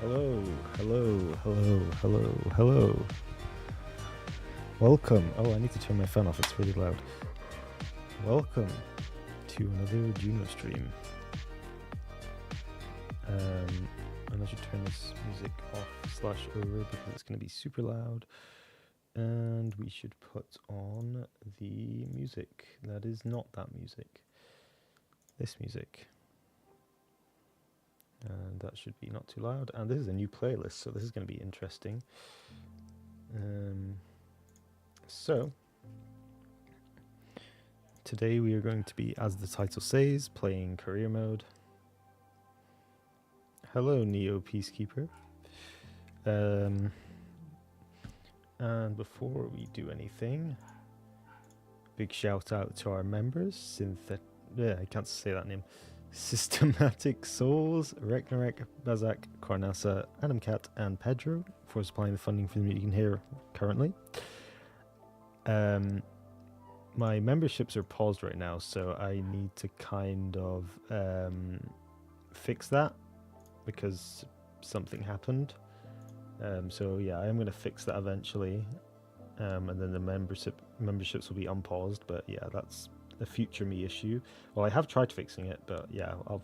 Hello, hello, hello, hello, hello. Welcome. Oh, I need to turn my phone off. It's really loud. Welcome to another Juno stream. And I should turn this music off/over because it's going to be super loud. And we should put on the music that is not that music. This music. And that should be not too loud. And this is a new playlist, so this is going to be interesting. So, today we are going to be, as the title says, playing career mode. Hello, Neo Peacekeeper. And before we do anything, big shout out to our members, I can't say that name. Systematic Souls, Reknarek, Bazak, Cornasa, Adamcat, and Pedro for supplying the funding for the meeting here currently. My memberships are paused right now, so I need to kind of fix that because something happened. So yeah, I am going to fix that eventually, and then the memberships will be unpaused. But yeah, that's a future me issue. Well, I have tried fixing it, but yeah, I'll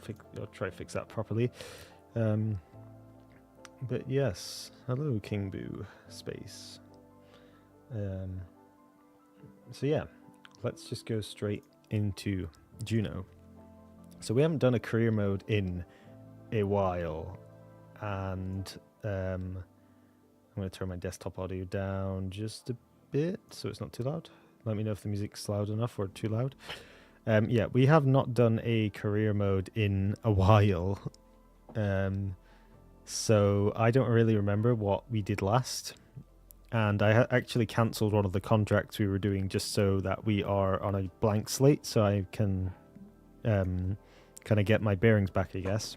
try to fix that properly. But yes, hello King Boo Space. So yeah, let's just go straight into Juno. So we haven't done a career mode in a while, and I'm going to turn my desktop audio down just a bit so it's not too loud. Let me know if the music's loud enough or too loud. Yeah, we have not done a career mode in a while. So I don't really remember what we did last. And I actually cancelled one of the contracts we were doing just so that we are on a blank slate so I can kind of get my bearings back, I guess.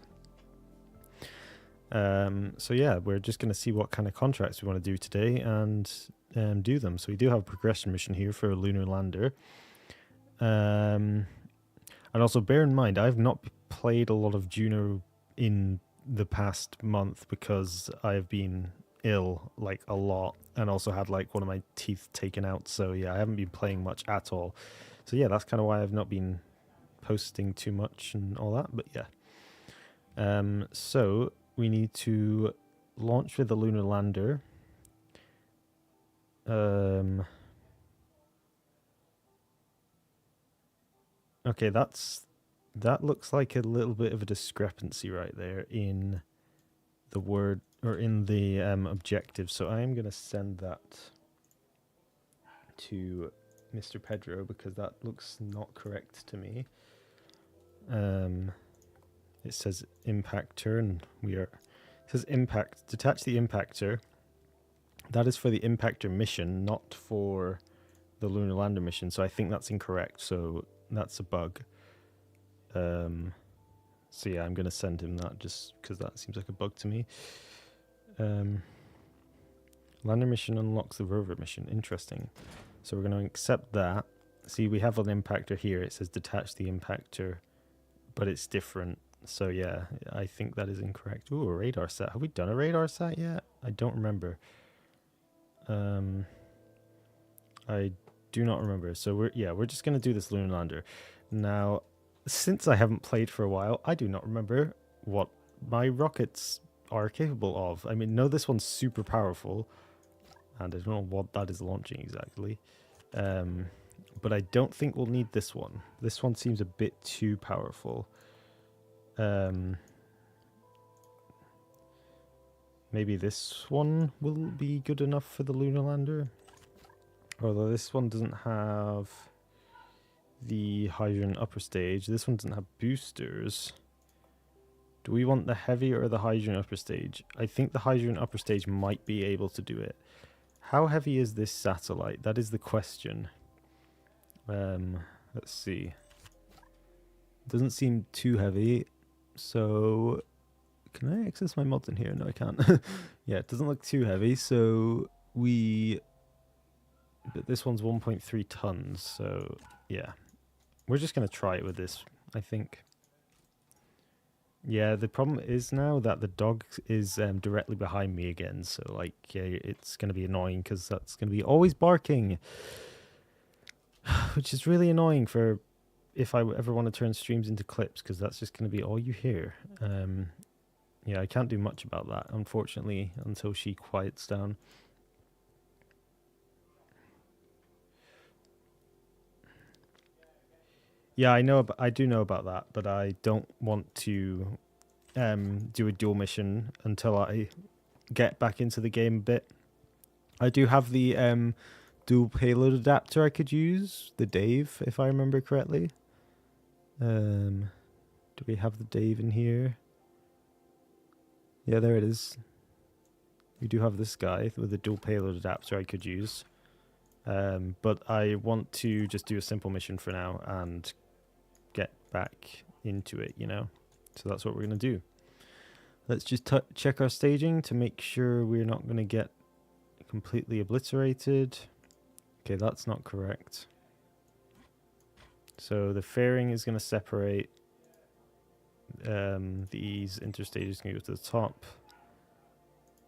So yeah, we're just going to see what kind of contracts we want to do today and do them. So we do have a progression mission here for a lunar lander. And also bear in mind, I've not played a lot of Juno in the past month because I've been ill like a lot and also had like one of my teeth taken out. So yeah, I haven't been playing much at all. So yeah, that's kind of why I've not been posting too much and all that. But yeah. So we need to launch with the lunar lander. Okay, that looks like a little bit of a discrepancy right there in the word or in the objective. So I am going to send that to Mr. Pedro because that looks not correct to me. It says impactor, and it says impact. Detach the impactor. That is for the impactor mission, not for the lunar lander mission. So I think that's incorrect. So that's a bug. So yeah, I'm going to send him that just because that seems like a bug to me. Lander mission unlocks the rover mission. Interesting. So we're going to accept that. See, we have an impactor here. It says detach the impactor, but it's different. So yeah, I think that is incorrect. Ooh, a radar set. Have we done a radar set yet? I don't remember. I do not remember. So we're just going to do this lunar lander. Now, since I haven't played for a while, I do not remember what my rockets are capable of. I mean, no, this one's super powerful, and I don't know what that is launching exactly. But I don't think we'll need this one. This one seems a bit too powerful. Maybe this one will be good enough for the lunar lander. Although this one doesn't have the hydrogen upper stage. This one doesn't have boosters. Do we want the heavy or the hydrogen upper stage? I think the hydrogen upper stage might be able to do it. How heavy is this satellite? That is the question. Let's see. Doesn't seem too heavy. So can I access my mods in here? No, I can't. Yeah, it doesn't look too heavy. So but this one's 1.3 tons. So yeah, we're just going to try it with this, I think. Yeah, the problem is now that the dog is directly behind me again. So, like, yeah, it's going to be annoying because that's going to be always barking, which is really annoying for if I ever want to turn streams into clips because that's just going to be all you hear. Yeah, I can't do much about that, unfortunately, until she quiets down. Yeah, I do know about that, but I don't want to do a dual mission until I get back into the game a bit. I do have the dual payload adapter I could use, the Dave, if I remember correctly. Do we have the Dave in here? Yeah, there it is. We do have this guy with the dual payload adapter I could use. But I want to just do a simple mission for now and get back into it, you know? So that's what we're going to do. Let's just check our staging to make sure we're not going to get completely obliterated. Okay, that's not correct. So the fairing is going to separate. These interstages can go to the top.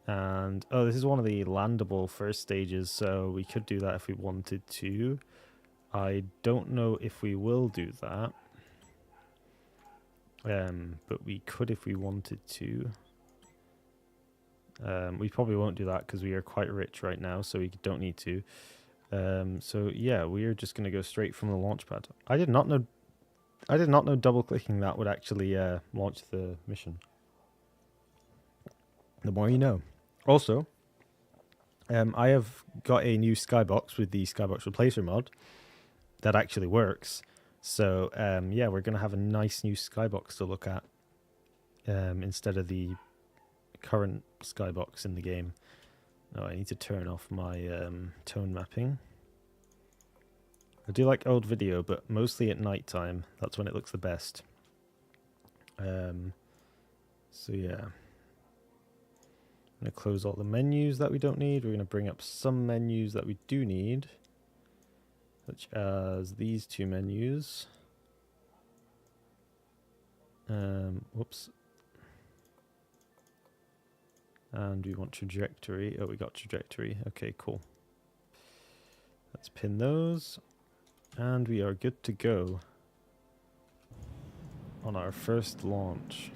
And, oh, this is one of the landable first stages, so we could do that if we wanted to. I don't know if we will do that. But we could if we wanted to. We probably won't do that because we are quite rich right now, so we don't need to. So yeah, we are just going to go straight from the launch pad. I did not know double clicking that would actually launch the mission. The more you know. Also, I have got a new skybox with the skybox replacer mod that actually works. So yeah, we're going to have a nice new skybox to look at instead of the current skybox in the game. Oh, I need to turn off my tone mapping. I do like old video, but mostly at night time. That's when it looks the best. So yeah. I'm going to close all the menus that we don't need. We're going to bring up some menus that we do need, such as these two menus. Whoops. And we want trajectory. Oh, we got trajectory. Okay, cool. Let's pin those. And we are good to go on our first launch.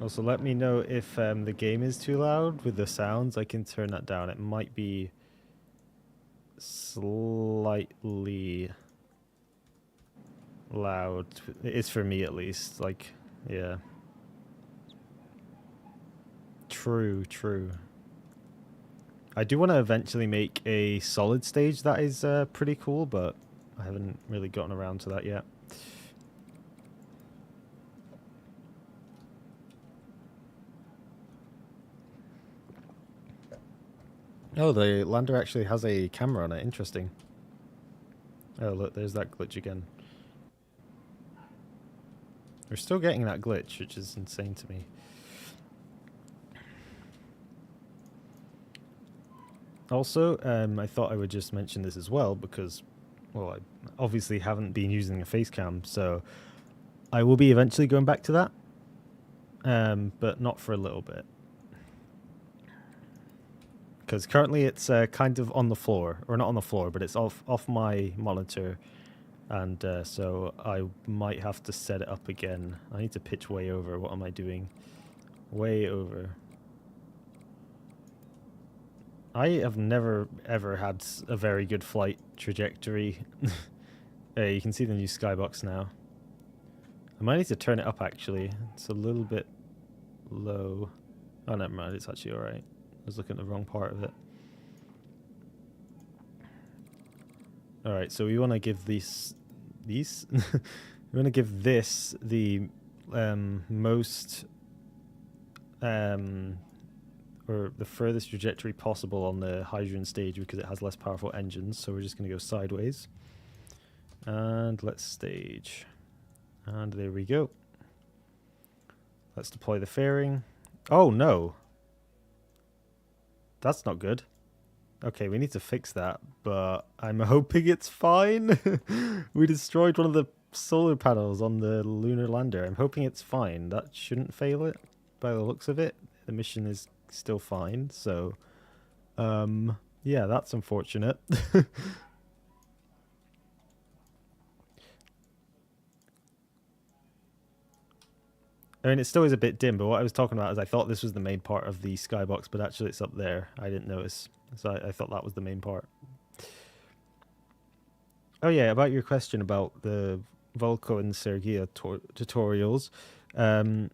Also, let me know if the game is too loud with the sounds. I can turn that down. It might be slightly loud. It is for me, at least. Like, yeah. True. I do want to eventually make a solid stage that is pretty cool, but I haven't really gotten around to that yet. Oh, the lander actually has a camera on it. Interesting. Oh, look, there's that glitch again. We're still getting that glitch, which is insane to me. Also, I thought I would just mention this as well because, well, I obviously haven't been using a face cam, so I will be eventually going back to that, but not for a little bit. Because currently it's kind of on the floor, or not on the floor, but it's off my monitor, and so I might have to set it up again. I need to pitch way over. What am I doing? Way over. I have never ever had a very good flight trajectory. You can see the new skybox now. I might need to turn it up actually. It's a little bit low. Oh, never mind. It's actually alright. I was looking at the wrong part of it. Alright, so we want to give these we want to give this the most or the furthest trajectory possible on the hydrogen stage because it has less powerful engines. So we're just going to go sideways. And let's stage. And there we go. Let's deploy the fairing. Oh no. That's not good. Okay, we need to fix that, but I'm hoping it's fine. We destroyed one of the solar panels on the lunar lander. I'm hoping it's fine. That shouldn't fail it by the looks of it. The mission is still fine, so yeah, that's unfortunate. I mean, it still is a bit dim, but what I was talking about is I thought this was the main part of the skybox, but actually it's up there. I didn't notice, so I thought that was the main part. Oh yeah, about your question about the Volko and Sergia tutorials. Um,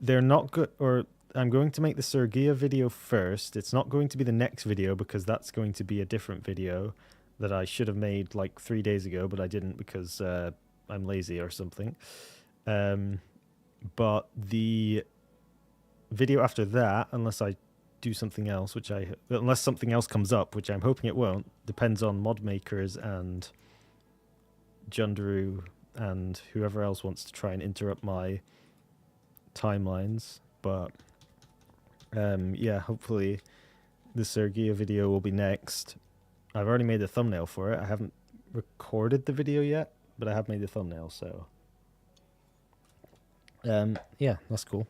they're not good, or I'm going to make the Sergia video first. It's not going to be the next video because that's going to be a different video that I should have made like 3 days ago, but I didn't because I'm lazy or something. But the video after that, unless I do something else, unless something else comes up, which I'm hoping it won't, depends on mod makers and Jundaru and whoever else wants to try and interrupt my timelines. But yeah, hopefully the Sergia video will be next. I've already made the thumbnail for it. I haven't recorded the video yet, but I have made the thumbnail, so yeah, that's cool.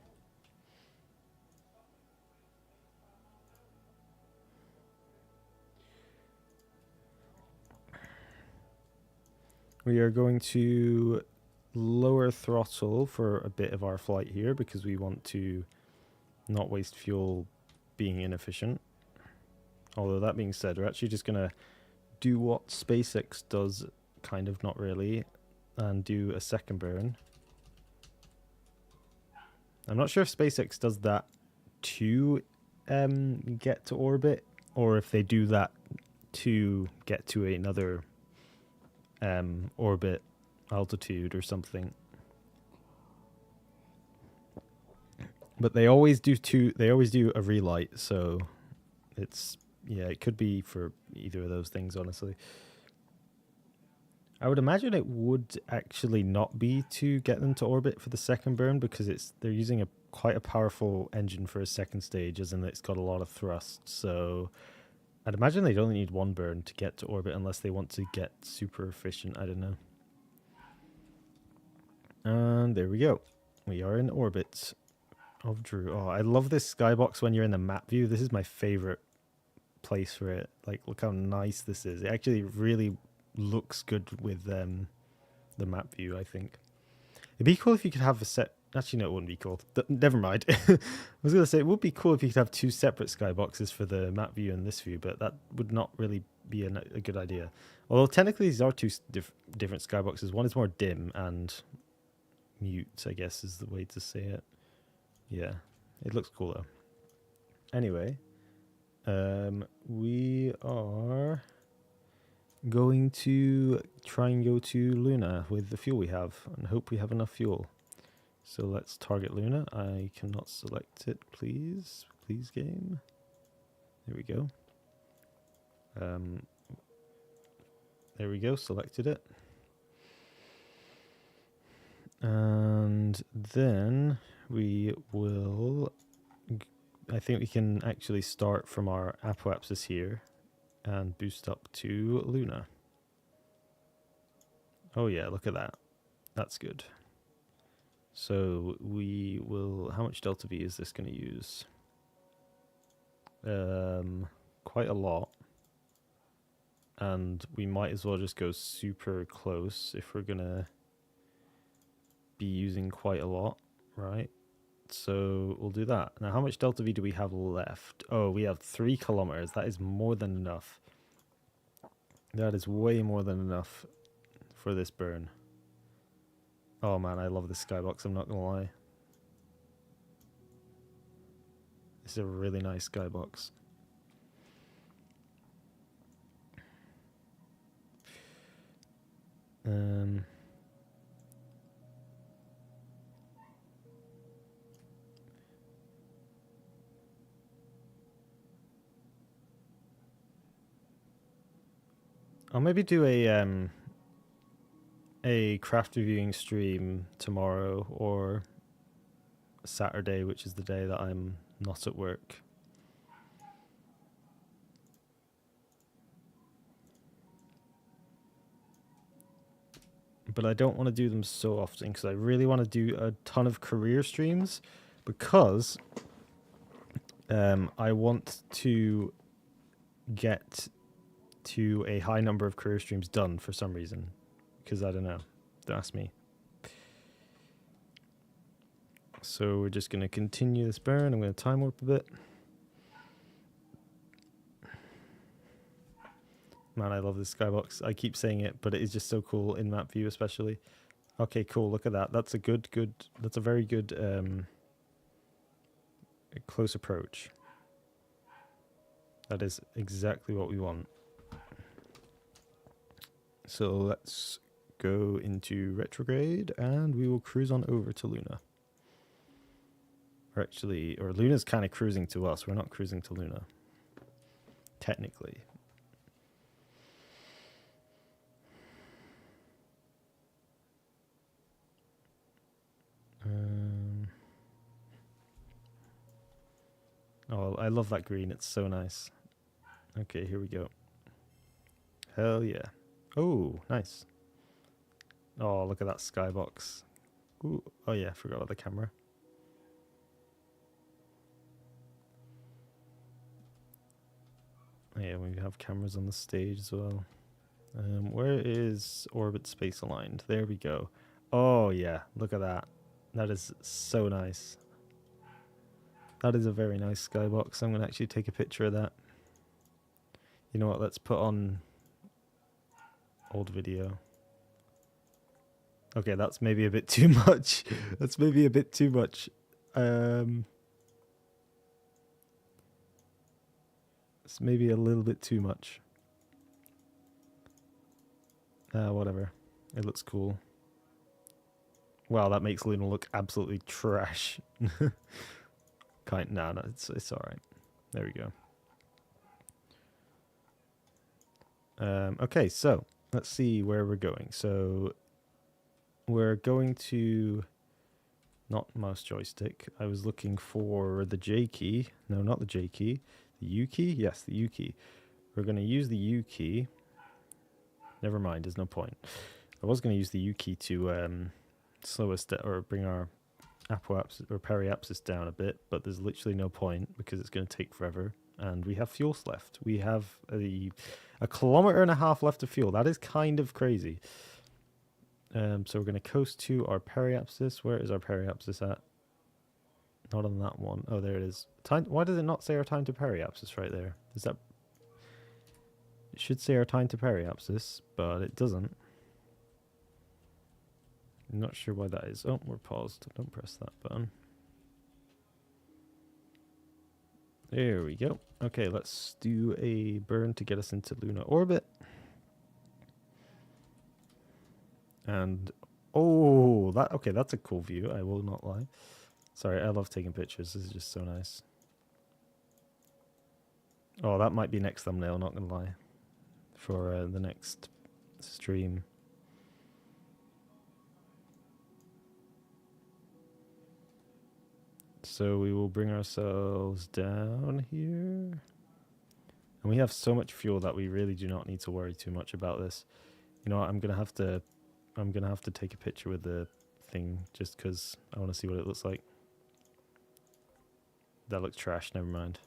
We are going to lower throttle for a bit of our flight here because we want to not waste fuel being inefficient. Although that being said, we're actually just going to do what SpaceX does, kind of, not really, and do a second burn. I'm not sure if SpaceX does that to get to orbit, or if they do that to get to another orbit altitude or something. But they always do a relight, so it's, yeah, it could be for either of those things, honestly. I would imagine it would actually not be to get them to orbit for the second burn because they're using quite a powerful engine for a second stage, as in it's got a lot of thrust. So I'd imagine they'd only need one burn to get to orbit unless they want to get super efficient. I don't know. And there we go. We are in orbit of Drew. Oh, I love this skybox when you're in the map view. This is my favorite place for it. Like, look how nice this is. It actually really looks good with the map view, I think. It'd be cool if you could have a set. Actually, no, it wouldn't be cool. Never mind. I was going to say it would be cool if you could have two separate skyboxes for the map view and this view, but that would not really be a good idea. Although technically these are two different skyboxes. One is more dim and mute, I guess is the way to say it. Yeah, it looks cool though. Anyway, we are going to try and go to Luna with the fuel we have and hope we have enough fuel. So let's target Luna. I cannot select it, please. Please, game. There we go. There we go, selected it. And then we will... I think we can actually start from our apoapsis here and boost up to Luna. Oh yeah, look at that. That's good. So we will... How much delta V is this going to use? Quite a lot. And we might as well just go super close if we're going to be using quite a lot, right? So we'll do that. Now, how much delta V do we have left? Oh, we have 3 kilometers. That is more than enough. That is way more than enough for this burn. Oh man, I love this skybox, I'm not gonna lie. This is a really nice skybox. I'll maybe do a craft reviewing stream tomorrow or Saturday, which is the day that I'm not at work. but I don't want to do them so often because I really want to do a ton of career streams because I want to get to a high number of career streams done for some reason. Because I don't know. Don't ask me. So we're just going to continue this burn. I'm going to time warp a bit. Man, I love this skybox. I keep saying it, but it is just so cool in map view especially. Okay, cool. Look at that. That's a that's a very good close approach. That is exactly what we want. So let's go into retrograde and we will cruise on over to Luna. Or Luna's kind of cruising to us. We're not cruising to Luna. Technically. Oh, I love that green. It's so nice. Okay, here we go. Hell yeah. Oh, nice. Oh, look at that skybox. Ooh. Oh yeah, forgot about the camera. Yeah, we have cameras on the stage as well. Where is orbit space aligned? There we go. Oh yeah, look at that. That is so nice. That is a very nice skybox. I'm going to actually take a picture of that. You know what, let's put on old video. Okay, that's maybe a bit too much. That's maybe a bit too much. It's maybe a little bit too much. Whatever. It looks cool. Wow, that makes Luna look absolutely trash. No, it's all right. There we go. Okay, so let's see where we're going. So we're going to not mouse joystick. I was looking for the J key. No, not the J key. The U key? Yes, the U key. We're going to use the U key. Never mind, there's no point. I was going to use the U key to slow us down or bring our apoapsis or periapsis down a bit, but there's literally no point because it's going to take forever. And we have fuel left. We have a kilometer and a half left of fuel. That is kind of crazy. So we're going to coast to our periapsis. Where is our periapsis at? Not on that one. Oh, there it is. Time. Why does it not say our time to periapsis right there? Is that? It should say our time to periapsis, but it doesn't. I'm not sure why that is. Oh, we're paused. Don't press that button. There we go. Okay, let's do a burn to get us into Luna orbit. And oh, okay, that's a cool view. I will not lie. Sorry, I love taking pictures. This is just so nice. Oh, that might be next thumbnail, not gonna lie, for the next stream. So we will bring ourselves down here. And we have so much fuel that we really do not need to worry too much about this. You know what, I'm gonna have to take a picture with the thing just because I want to see what it looks like. That looks trash, never mind.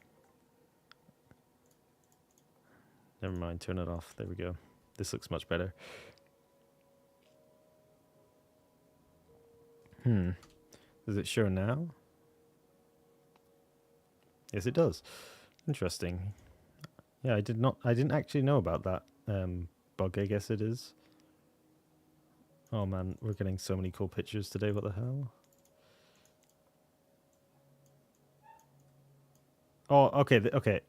Never mind, turn it off. There we go. This looks much better. Does it show now? Yes, it does. Interesting. Yeah, I didn't actually know about that bug, I guess it is. Oh man, we're getting so many cool pictures today, what the hell? Oh, okay, okay.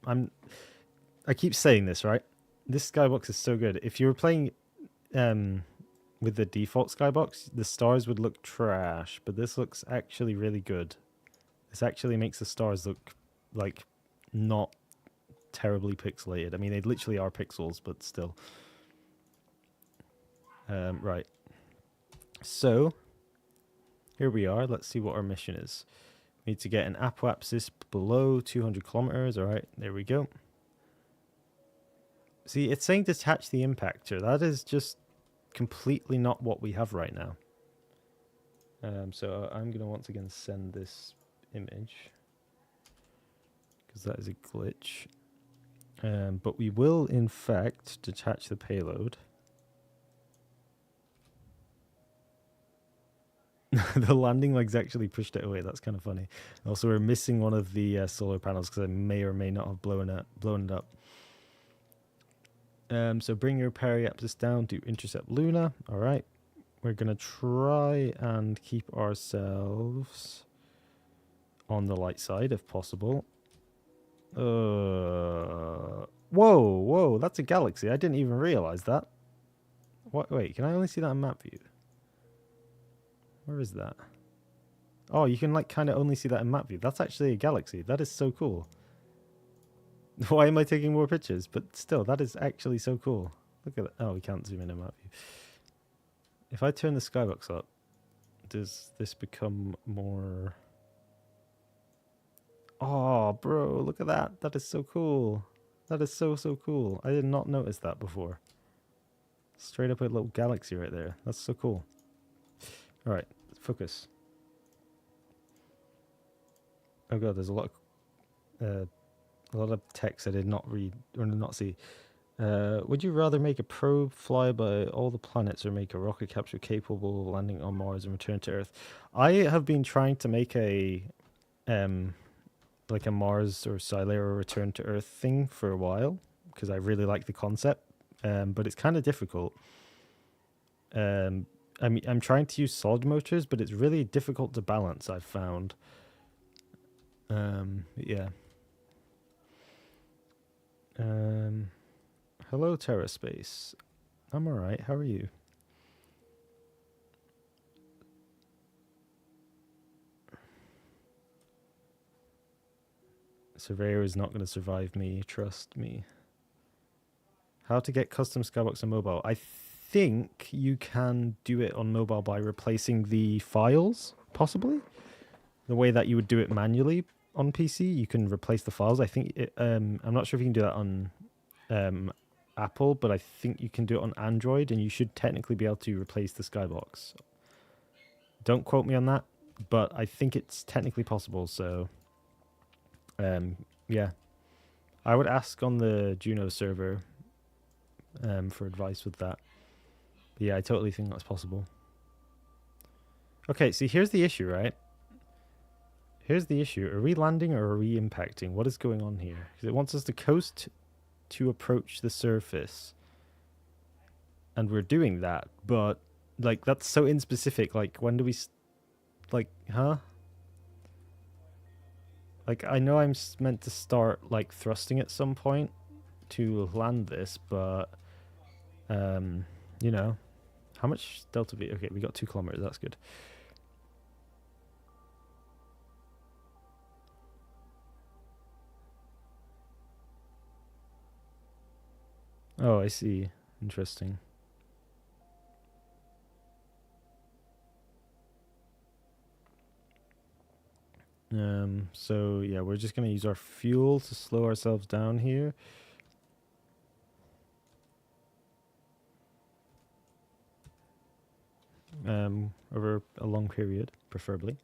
I keep saying this, right? This skybox is so good. If you were playing with the default skybox, the stars would look trash, but this looks actually really good. This actually makes the stars look like not terribly pixelated. I mean, they literally are pixels, but still. Right. So here we are. Let's see what our mission is. We need to get an apoapsis below 200 kilometers. All right, there we go. See, it's saying detach the impactor. That is just completely not what we have right now. So I'm going to once again send this image because that is a glitch. But we will, in fact, detach the payload. The landing leg's actually pushed it away. That's kind of funny. Also, we're missing one of the solar panels because I may or may not have blown it up. So bring your periapsis down to intercept Luna. All right. We're going to try and keep ourselves on the light side if possible. Whoa, that's a galaxy. I didn't even realize that. What? Wait, can I only see that in map view? Where is that? Oh, you can like kind of only see that in map view. That's actually a galaxy. That is so cool. Why am I taking more pictures? But still, that is actually so cool. Look at that. Oh, we can't zoom in map view. If I turn the skybox up, does this become more... Oh, bro, look at that. That is so cool. That is so cool. I did not notice that before. Straight up a little galaxy right there. That's so cool. All right, focus. Oh god, there's a lot of text I did not read or not see. Would you rather make a probe fly by all the planets or make a rocket capsule capable of landing on Mars and return to Earth? I have been trying to make a like a Mars or Silera return to Earth thing for a while because I really like the concept, but it's kind of difficult. I'm trying to use solid motors, but it's really difficult to balance, I've found. Yeah. Hello, TerraSpace. I'm alright, how are you? Surveyor is not going to survive me, trust me. How to get custom skybox on mobile? I think you can do it on mobile by replacing the files, possibly. The way that you would do it manually on PC, you can replace the files. I think I'm not sure if you can do that on Apple, but I think you can do it on Android, and you should technically be able to replace the skybox. Don't quote me on that, but I think it's technically possible. So, yeah, I would ask on the Juno server for advice with that. But yeah, I totally think that's possible. Okay, see, here's the issue, right? Here's the issue. Are we landing or are we impacting? What is going on here? Because it wants us to coast to approach the surface. And we're doing that, but like that's so inspecific. Like when do we like, huh? Like I know I'm meant to start like thrusting at some point to land this, but you know, how much delta V? Okay, we got 2 kilometers. That's good. Oh, I see. Interesting. So yeah, we're just gonna use our fuel to slow ourselves down here. Over a long period, preferably.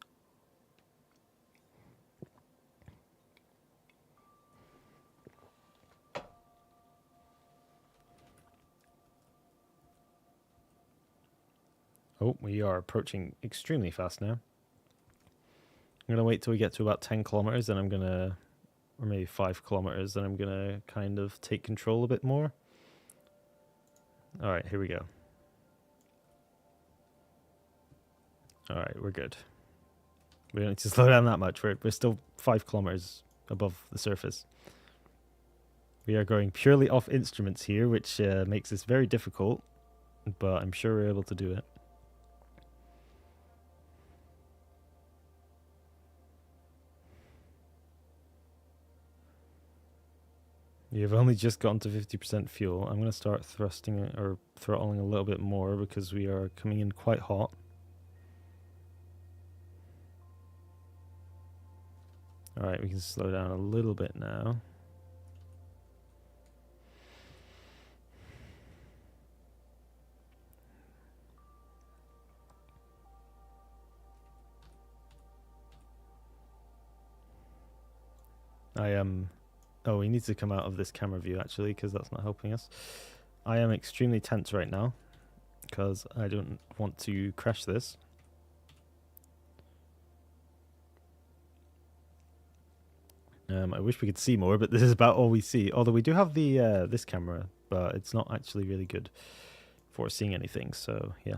Oh, we are approaching extremely fast now. I'm going to wait till we get to about 10 kilometers, then I'm going to, or maybe 5 kilometers, then I'm going to kind of take control a bit more. All right, here we go. All right, we're good. We don't need to slow down that much. We're still 5 kilometers above the surface. We are going purely off instruments here, which makes this very difficult, but I'm sure we're able to do it. You've only just gotten to 50% fuel. I'm going to start thrusting it or throttling a little bit more because we are coming in quite hot. All right, we can slow down a little bit now. I am... Oh, he needs to come out of this camera view, actually, because that's not helping us. I am extremely tense right now, because I don't want to crash this. I wish we could see more, but this is about all we see. Although we do have the this camera, but it's not actually really good for seeing anything, so yeah.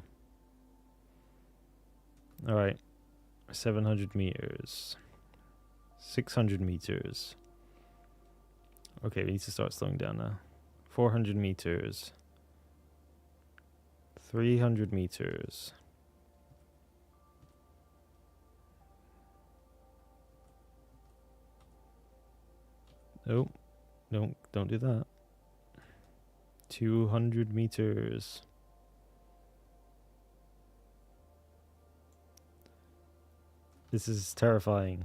Alright, 700 meters. 600 meters. Okay, we need to start slowing down now. 400 meters. 300 meters. Oh, don't do that. 200 meters. This is terrifying.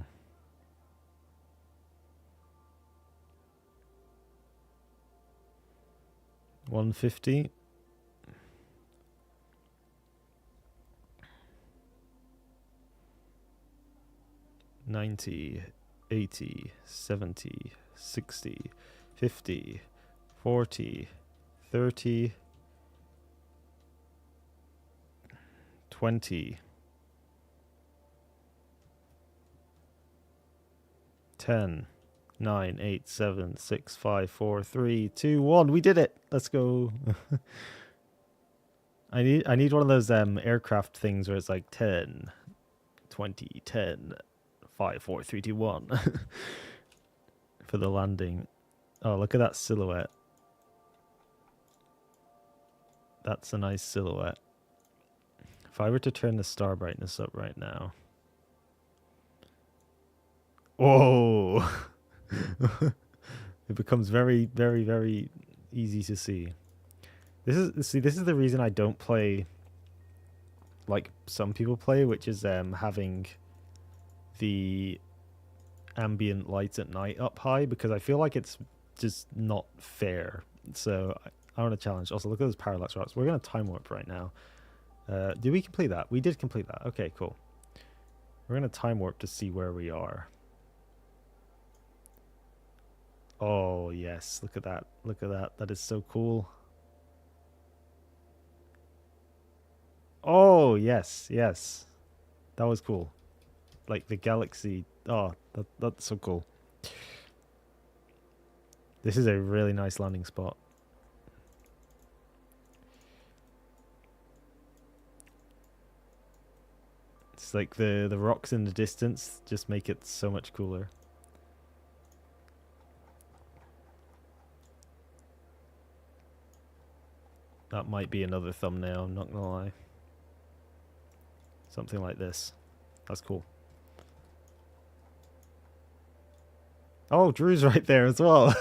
$150. 90, 80, 70, 60, 50, 40, 30, 20, 10, 9, 8, 7, 6, 5, 4, 3, 2, 1. We did it. Let's go. I need one of those aircraft things where it's like 10, 20, 10, 5, 4, 3, 2, 1 for the landing. Oh, look at that silhouette. That's a nice silhouette. If I were to turn the star brightness up right now. Whoa! It becomes very, very, very easy to see. This is the reason I don't play like some people play, which is having the ambient lights at night up high, because I feel like it's just not fair. So I want to challenge. Also, look at those parallax rocks. We're going to time warp right now. Did we complete that? We did complete that. Okay, cool. We're going to time warp to see where we are. Oh, yes. Look at that. Look at that. That is so cool. Oh, yes. Yes. That was cool. Like the galaxy. Oh, that's so cool. This is a really nice landing spot. It's like the rocks in the distance just make it so much cooler. That might be another thumbnail, I'm not gonna lie. Something like this. That's cool. Oh, Drew's right there as well.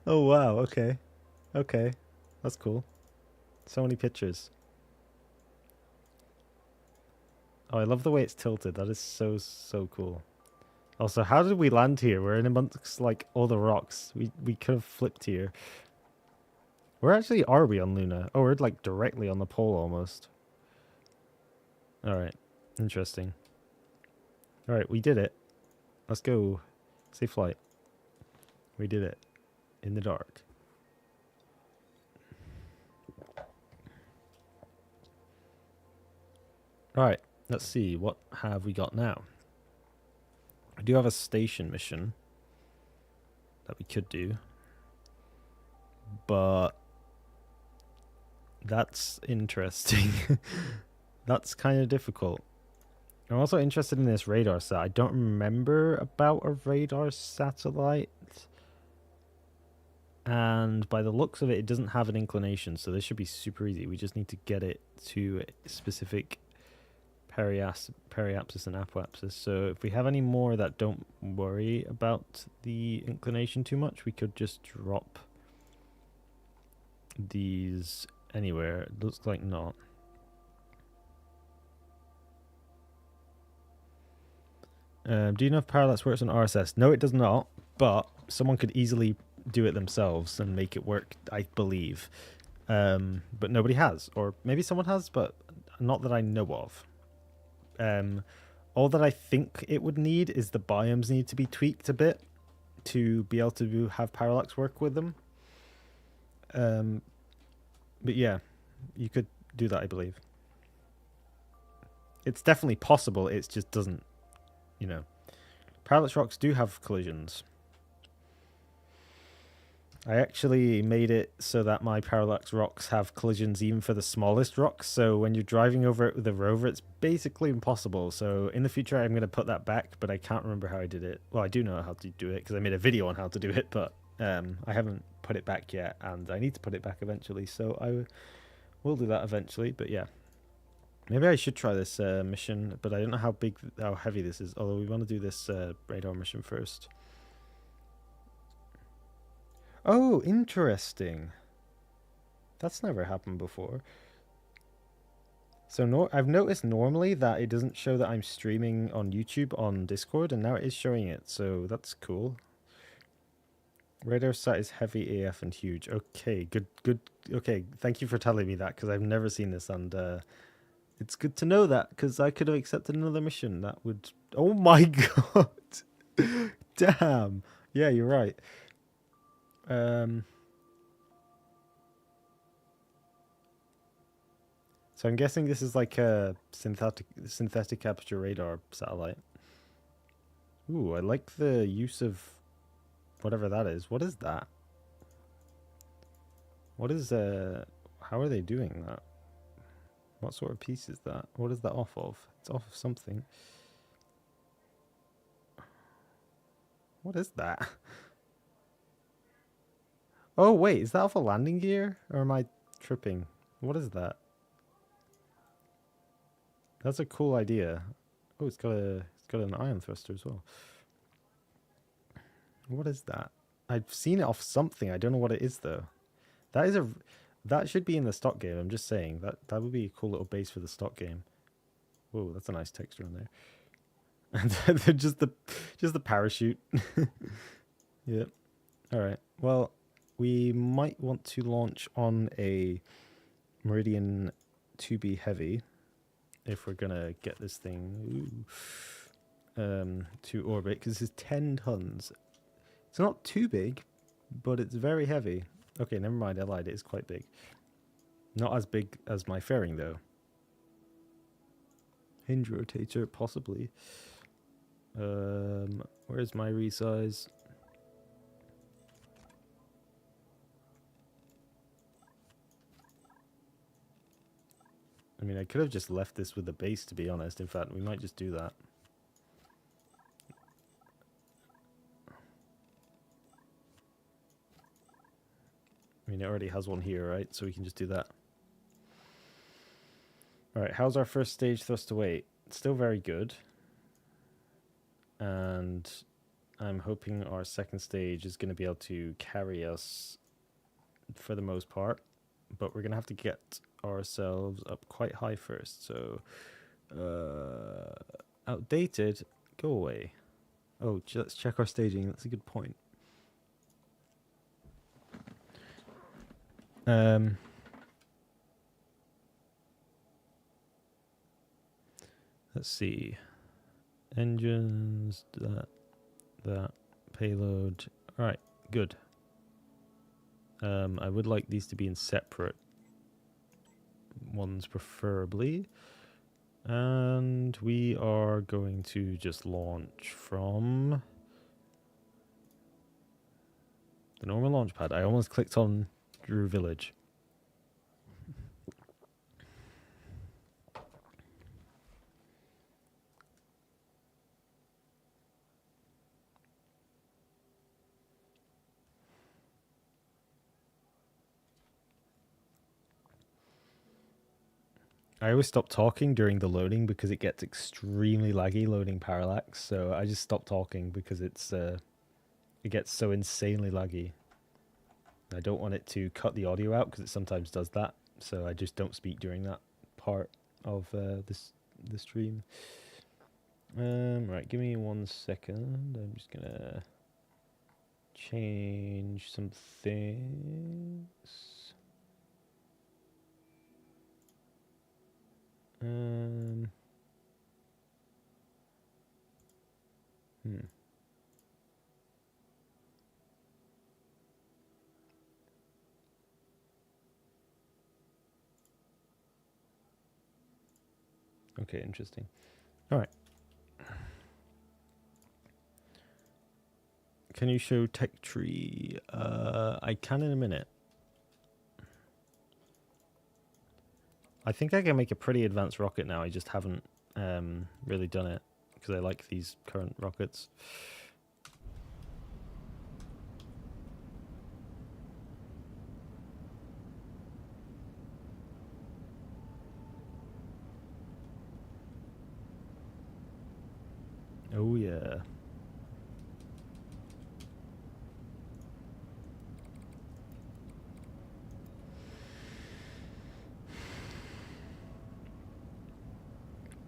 Oh, wow. Okay. Okay. That's cool. So many pictures. Oh, I love the way it's tilted. That is so, so cool. Also, how did we land here? We're in amongst, like, all the rocks. We could have flipped here. Where actually are we on Luna? Oh, we're, like, directly on the pole almost. Alright. Interesting. Alright, we did it. Let's go. Safe flight. We did it. In the dark. Alright, let's see. What have we got now? I do have a station mission that we could do. But that's interesting. That's kind of difficult. I'm also interested in this radar set. I don't remember about a radar satellite. And by the looks of it, it doesn't have an inclination, so this should be super easy. We just need to get it to a specific periapsis and apoapsis. So if we have any more that don't worry about the inclination too much, we could just drop these anywhere. It looks like not. Do you know if parallax works on RSS? No, it does not, but someone could easily do it themselves and make it work, I believe. But nobody has, or maybe someone has, but not that I know of. All that I think it would need is the biomes need to be tweaked a bit to be able to have parallax work with them. But yeah, you could do that, I believe. It's definitely possible. It just doesn't, you know. Parallax rocks do have collisions. I actually made it so that my parallax rocks have collisions even for the smallest rocks. So when you're driving over it with a rover, it's basically impossible. So in the future, I'm going to put that back, but I can't remember how I did it. Well, I do know how to do it because I made a video on how to do it, but I haven't put it back yet, and I need to put it back eventually. So I will do that eventually. But yeah, maybe I should try this mission, but I don't know how heavy this is. Although we want to do this radar mission first. Oh, interesting. That's never happened before. So I've noticed normally that it doesn't show that I'm streaming on YouTube on Discord, and now it is showing it, so that's cool. Radar sat is heavy AF and huge. Okay, good. Okay, thank you for telling me that, because I've never seen this, and it's good to know that, because I could have accepted another mission. That would... Oh my god! Damn! Yeah, you're right. So I'm guessing this is like a synthetic aperture radar satellite. Ooh, I like the use of whatever that is. What is that? What is how are they doing that? What sort of piece is that? What is that off of? It's off of something. What is that? Oh wait, is that off a landing gear? Or am I tripping? What is that? That's a cool idea. Oh, it's got an ion thruster as well. What is that? I've seen it off something. I don't know what it is though. That should be in the stock game. I'm just saying that would be a cool little base for the stock game. Whoa, that's a nice texture on there. And then just the parachute. Yep. All right. Well, we might want to launch on a Meridian 2B Heavy if we're gonna get this thing to orbit, because this is 10 tons. It's not too big, but it's very heavy. Okay, never mind. I lied. It is quite big. Not as big as my fairing, though. Hinge rotator, possibly. Where's my resize? I mean, I could have just left this with the base, to be honest. In fact, we might just do that. I mean, it already has one here, right? So we can just do that. All right, how's our first stage thrust to weight? It's still very good. And I'm hoping our second stage is going to be able to carry us for the most part. But we're going to have to get ourselves up quite high first. So, outdated, go away. Oh, let's check our staging. That's a good point. Let's see. Engines, that, payload. All right, good. I would like these to be in separate ones, preferably. And we are going to just launch from the normal launch pad. I almost clicked on Drew Village. I always stop talking during the loading because it gets extremely laggy loading parallax. So I just stop talking because it gets so insanely laggy. I don't want it to cut the audio out because it sometimes does that. So I just don't speak during that part of the stream. Right, give me 1 second. I'm just gonna change some things. Okay, interesting. All right. Can you show tech tree? I can in a minute. I think I can make a pretty advanced rocket now. I just haven't really done it because I like these current rockets. Oh yeah.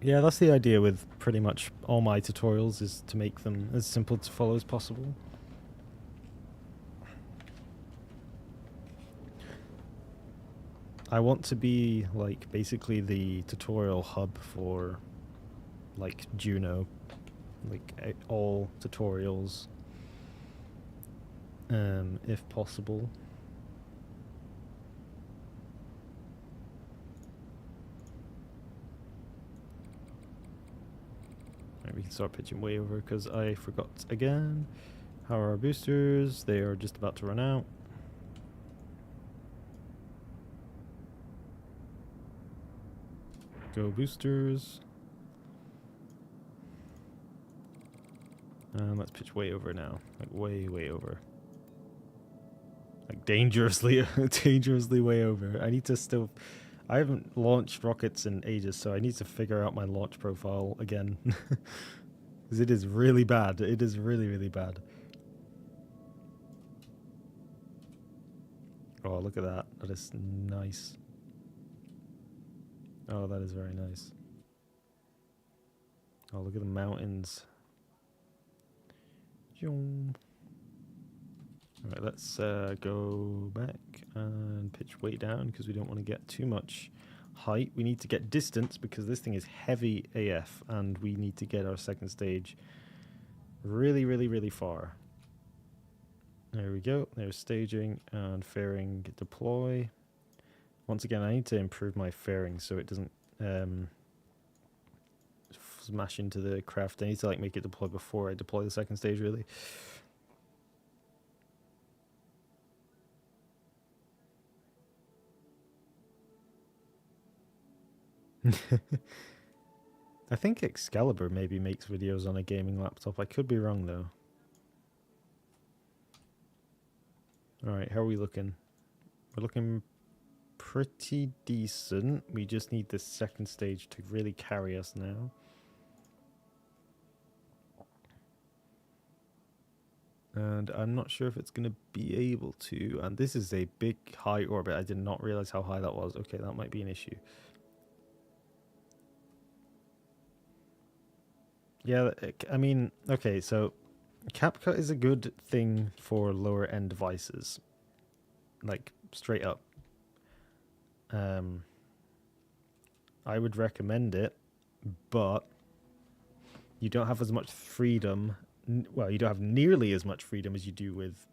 Yeah, that's the idea with pretty much all my tutorials, is to make them as simple to follow as possible. I want to be like basically the tutorial hub for like Juno, like all tutorials, if possible. Right, we can start pitching way over because I forgot again. How are our boosters? They are just about to run out. Go boosters. Let's pitch way over now. Like way over. Like dangerously, dangerously way over. I need to still... I haven't launched rockets in ages, so I need to figure out my launch profile again. Because it is really bad. It is really bad. Oh, look at that. That is nice. Oh, that is very nice. Oh, look at the mountains. Alright, let's go back and pitch way down because we don't want to get too much height. We need to get distance because this thing is heavy AF and we need to get our second stage really far. There we go. There's staging and fairing deploy. Once again, I need to improve my fairing so it doesn't smash into the craft. I need to like make it deploy before I deploy the second stage, really. I think Excalibur maybe makes videos on a gaming laptop. I could be wrong though. Alright, how are we looking? We're looking pretty decent. We just need the second stage to really carry us now. And I'm not sure if it's going to be able to. And this is a big high orbit. I did not realize how high that was. Okay, that might be an issue. Yeah, I mean, okay, so CapCut is a good thing for lower end devices. Like, straight up. I would recommend it, but you don't have as much freedom. Well, you don't have nearly as much freedom as you do with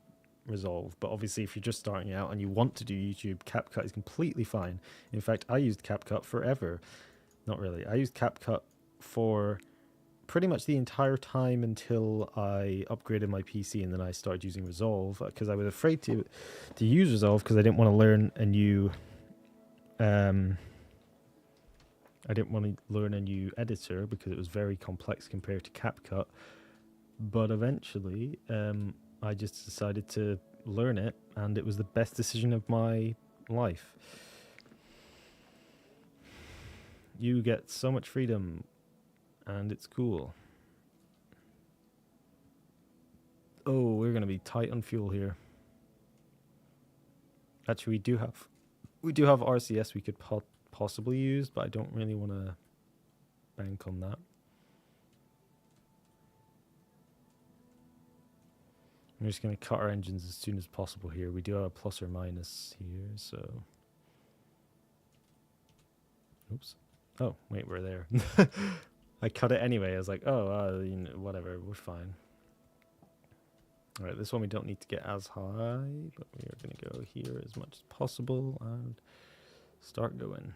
Resolve. But obviously, if you're just starting out and you want to do YouTube, CapCut is completely fine. In fact, I used CapCut forever. Not really. I used CapCut for pretty much the entire time until I upgraded my PC and then I started using Resolve because I was afraid to use Resolve because I didn't want to learn a new editor because it was very complex compared to CapCut. But eventually, I just decided to learn it, and it was the best decision of my life. You get so much freedom, and it's cool. Oh, we're going to be tight on fuel here. Actually, we do have RCS we could possibly use, but I don't really want to bank on that. We're just going to cut our engines as soon as possible here. We do have a plus or minus here, so... Oops. Oh, wait, we're there. I cut it anyway. I was like, oh, you know, whatever, we're fine. All right, this one we don't need to get as high, but we are going to go here as much as possible and start going.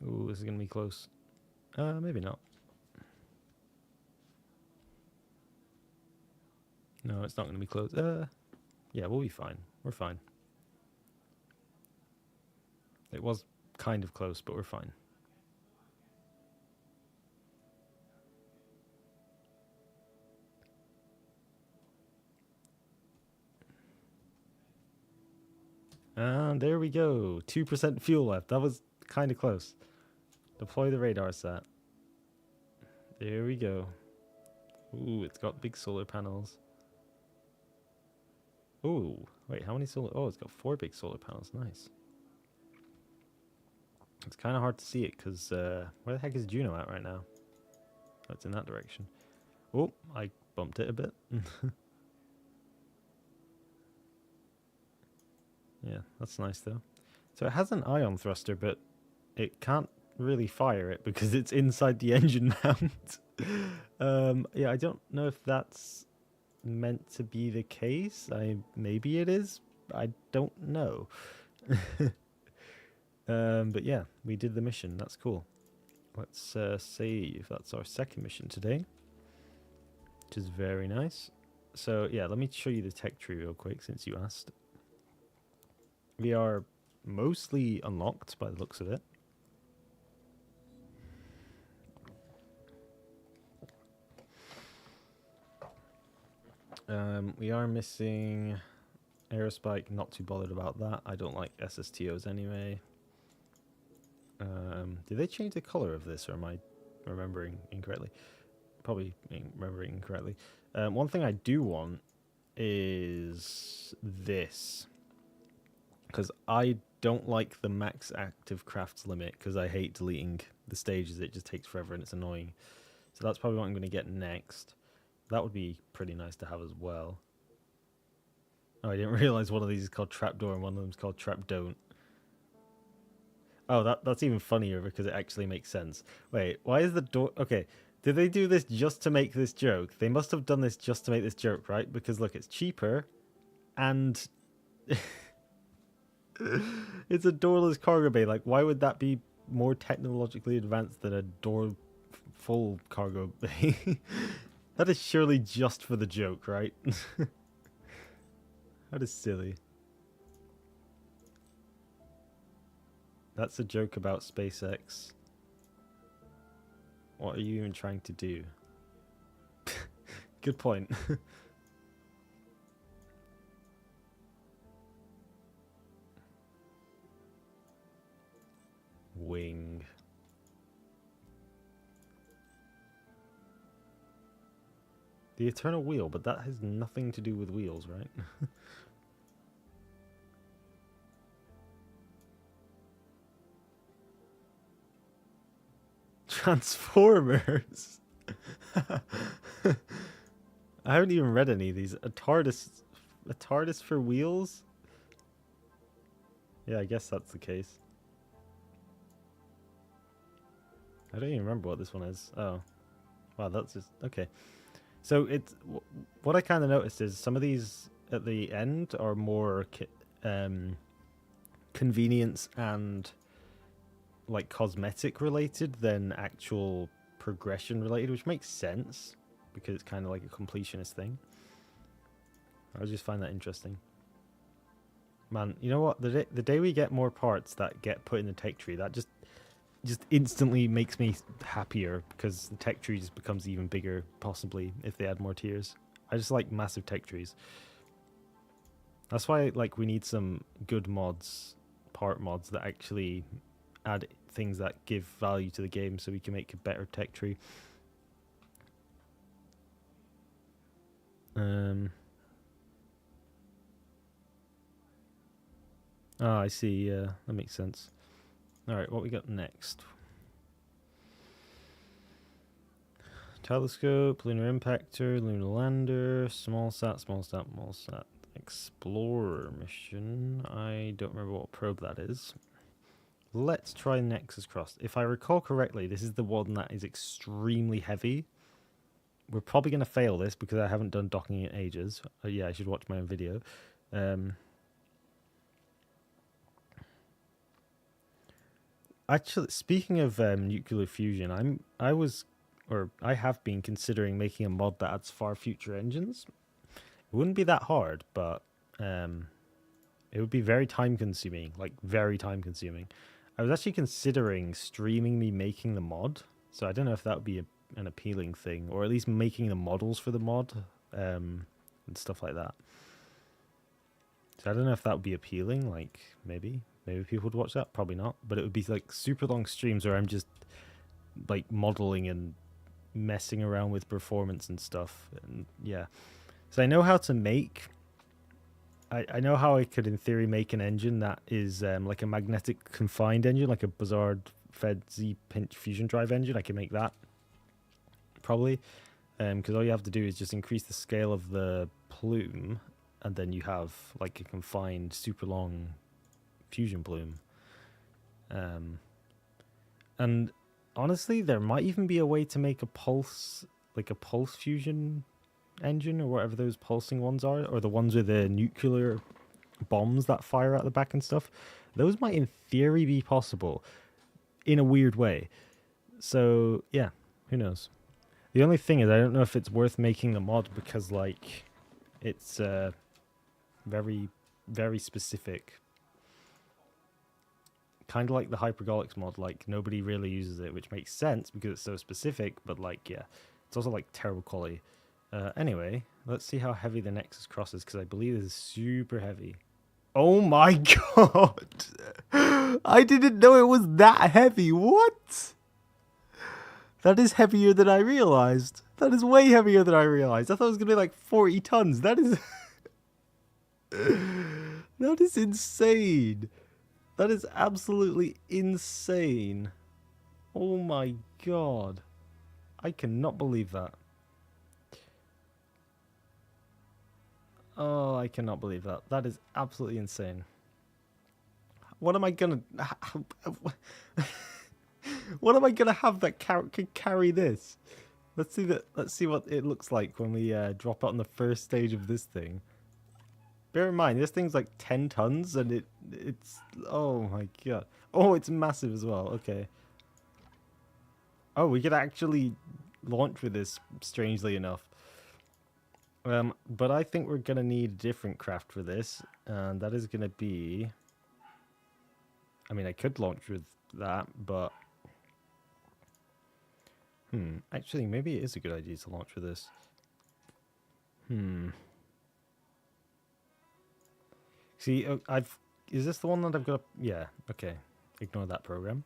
Ooh, this is going to be close. Maybe not. No, it's not going to be close. Yeah, we'll be fine. We're fine. It was kind of close, but we're fine. And there we go. 2% fuel left. That was kind of close. Deploy the radar set. There we go. Ooh, it's got big solar panels. Ooh, wait, how many solar? Oh, it's got 4 big solar panels. Nice. It's kind of hard to see it because where the heck is Juno at right now? Oh, it's in that direction. Oh, I bumped it a bit. Yeah, that's nice though. So it has an ion thruster, but it can't really fire it because it's inside the engine mount. Yeah, I don't know if that's meant to be the case. Maybe it is. I don't know. But yeah, we did the mission. That's cool. Let's save. That's our second mission today, which is very nice. So yeah, let me show you the tech tree real quick since you asked. We are mostly unlocked by the looks of it. We are missing Aerospike, not too bothered about that. I don't like SSTOs anyway. Did they change the color of this, or am I remembering incorrectly? Probably remembering incorrectly. One thing I do want is this, because I don't like the max active crafts limit, because I hate deleting the stages. It just takes forever and it's annoying. So that's probably what I'm going to get next. That would be pretty nice to have as well. Oh, I didn't realize one of these is called Trapdoor and one of them is called Trap Don't. Oh, that's even funnier because it actually makes sense. Wait, why is the door... Okay, did they do this just to make this joke? They must have done this just to make this joke, right? Because look, it's cheaper and... it's a doorless cargo bay. Like, why would that be more technologically advanced than a door-full cargo bay? That is surely just for the joke, right? That is silly. That's a joke about SpaceX. What are you even trying to do? Good point. Wing. The eternal wheel, but that has nothing to do with wheels, right? Transformers. I haven't even read any of these. A TARDIS for wheels? Yeah, I guess that's the case. I don't even remember what this one is. Oh. Wow, that's just... Okay. So it's... What I kind of noticed is some of these at the end are more convenience and like cosmetic related than actual progression related, which makes sense because it's kind of like a completionist thing. I just find that interesting. Man, you know what? The day we get more parts that get put in the tech tree, that just instantly makes me happier because the tech tree just becomes even bigger, possibly, if they add more tiers. I just like massive tech trees. That's why like we need some good mods, part mods that actually add things that give value to the game so we can make a better tech tree. Oh, I see. Yeah, that makes sense. Alright, what we got next? Telescope, lunar impactor, lunar lander, small sat, explorer mission. I don't remember what probe that is. Let's try Nexus Cross. If I recall correctly, this is the one that is extremely heavy. We're probably going to fail this because I haven't done docking in ages. Yeah, I should watch my own video. Actually, speaking of nuclear fusion, I have been considering making a mod that adds far future engines. It wouldn't be that hard, but it would be very time consuming, like very time consuming. I was actually considering streaming me making the mod, so I don't know if that would be an appealing thing, or at least making the models for the mod and stuff like that. So I don't know if that would be appealing, like maybe people would watch that, probably not, but it would be like super long streams where I'm just like modeling and messing around with performance and stuff, and yeah. So I know how to make I know how I could in theory make an engine that is like a magnetic confined engine, like a Buzzard fed Z pinch fusion drive engine. I can make that probably, because all you have to do is just increase the scale of the plume, and then you have like a confined super long fusion plume. And honestly, there might even be a way to make a pulse fusion engine, or whatever those pulsing ones are, or the ones with the nuclear bombs that fire out the back and stuff. Those might in theory be possible in a weird way. So yeah, who knows. The only thing is I don't know if it's worth making the mod, because like it's very, very specific, kind of like the Hypergolics mod. Like nobody really uses it, which makes sense because it's so specific, but like yeah, it's also like terrible quality. Anyway, let's see how heavy the Nexus Cross is, because I believe this is super heavy. Oh my god! I didn't know it was that heavy. What? That is heavier than I realized. That is way heavier than I realized. I thought it was going to be like 40 tons. That is... that is insane. That is absolutely insane. Oh my god. I cannot believe that. Oh, I cannot believe that. That is absolutely insane. What am I gonna... what am I gonna have that can carry this? Let's see what it looks like when we drop it on the first stage of this thing. Bear in mind, this thing's like 10 tons, and it's... Oh my god. Oh, it's massive as well. Okay. Oh, we could actually launch with this, strangely enough. But I think we're going to need a different craft for this, and that is going to be... I mean, I could launch with that, but... Actually, maybe it is a good idea to launch with this. See, is this the one that I've got? Yeah, okay. Ignore that program.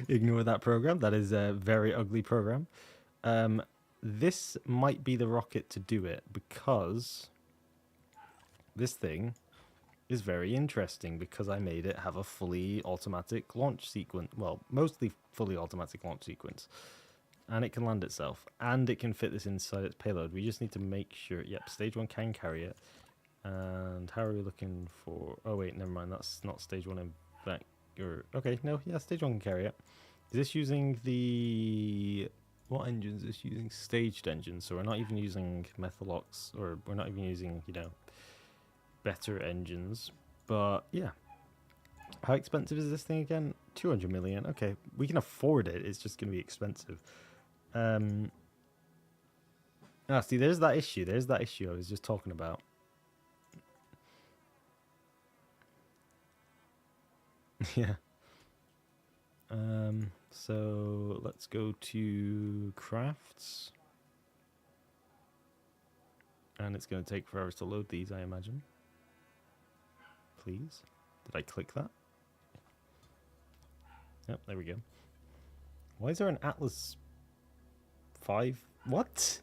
Ignore that program. That is a very ugly program. This might be the rocket to do it, because this thing is very interesting, because I made it have a fully automatic launch sequence. Well, mostly fully automatic launch sequence. And it can land itself. And it can fit this inside its payload. We just need to make sure... Yep, stage 1 can carry it. And how are we looking for... Oh, wait, never mind. That's not stage 1 in fact. Okay, no, yeah, stage 1 can carry it. Is this using the... What engine is this using? Staged engines. So we're not even using Methalox, or we're not even using, you know, better engines. But, yeah. How expensive is this thing again? 200 million. Okay, we can afford it. It's just going to be expensive. See, there's that issue. There's that issue I was just talking about. Yeah. So let's go to crafts. And it's going to take forever to load these, I imagine. Please. Did I click that? Yep, there we go. Why is there an Atlas 5? What?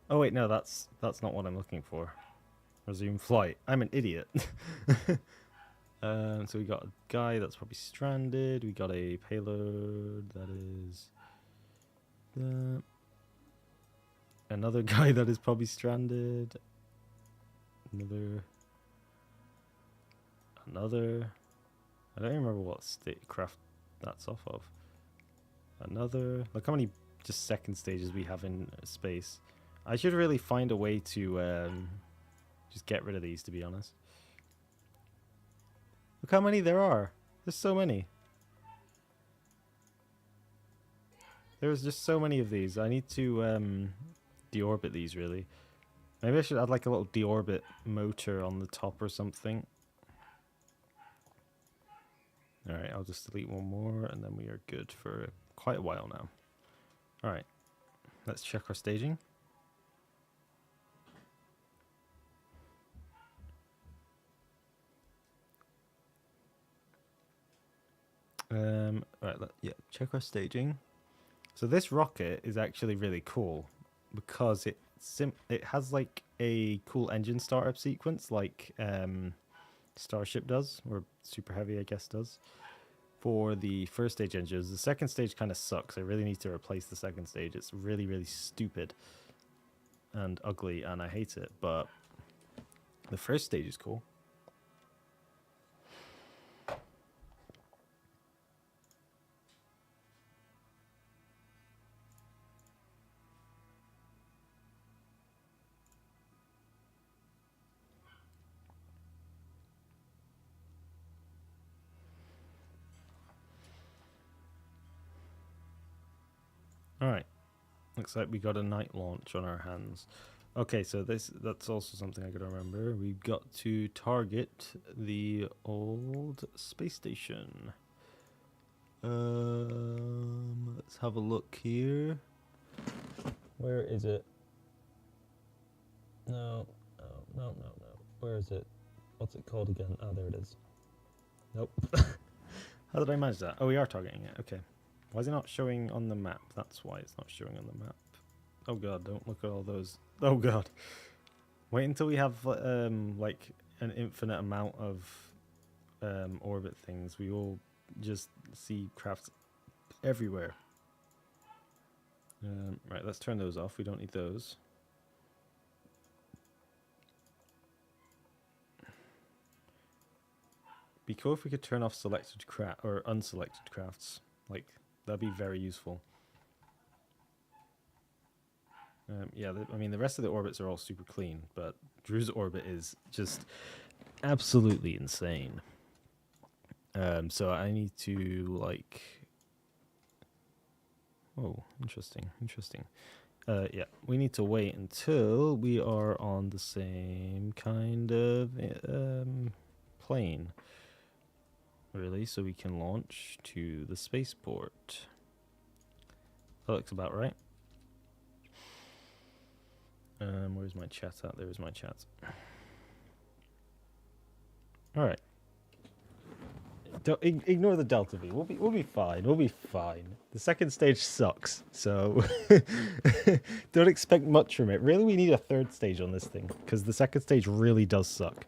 Oh wait, no, that's not what I'm looking for. Resume flight. I'm an idiot. So we got a guy that's probably stranded. We got a payload that is another guy that is probably stranded. Another. I don't even remember what state craft that's off of. Another. Look how many just second stages we have in space. I should really find a way to just get rid of these, to be honest. Look how many there are. There's so many. There's just so many of these. I need to deorbit these, really. Maybe I should add like a little deorbit motor on the top or something. Alright, I'll just delete one more and then we are good for quite a while now. Alright, let's check our staging. Right, check our staging. So this rocket is actually really cool because it has like a cool engine startup sequence like Starship does, or Super Heavy I guess does, for the first stage engines. The second stage kind of sucks. I really need to replace the second stage. It's really, really stupid and ugly and I hate it, but the first stage is cool. Alright, looks like we got a night launch on our hands. Okay, so that's also something I gotta remember. We've got to target the old space station. Let's have a look here. Where is it? No. Where is it? What's it called again? Oh, there it is. Nope. How did I manage that? Oh, we are targeting it. Okay. Why is it not showing on the map? That's why it's not showing on the map. Oh god, don't look at all those. Oh god. Wait until we have like an infinite amount of orbit things. We will just see crafts everywhere. Right, let's turn those off. We don't need those. Be cool if we could turn off selected craft or unselected crafts. Like, that'd be very useful. Yeah, I mean, the rest of the orbits are all super clean, but Drew's orbit is just absolutely insane. So I need to, like... Oh, interesting. Yeah, we need to wait until we are on the same kind of plane, really, so we can launch to the spaceport. That looks about right. Where's my chat at? There's my chat. All right. Don't ignore the Delta V. We'll be fine. We'll be fine. The second stage sucks, so don't expect much from it. Really, we need a third stage on this thing because the second stage really does suck.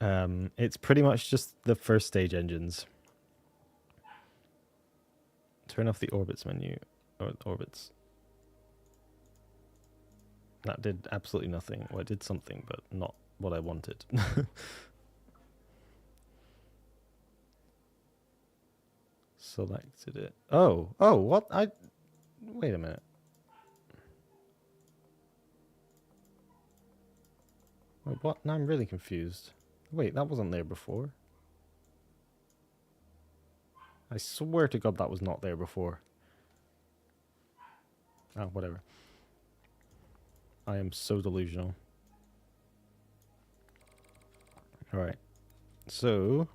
It's pretty much just the first stage engines. Turn off the orbits menu. Or orbits. That did absolutely nothing. Well, it did something, but not what I wanted. Selected it. Oh, what? Wait a minute. Wait, what? Now I'm really confused. Wait, that wasn't there before. I swear to God that was not there before. Oh, whatever. I am so delusional. Alright. So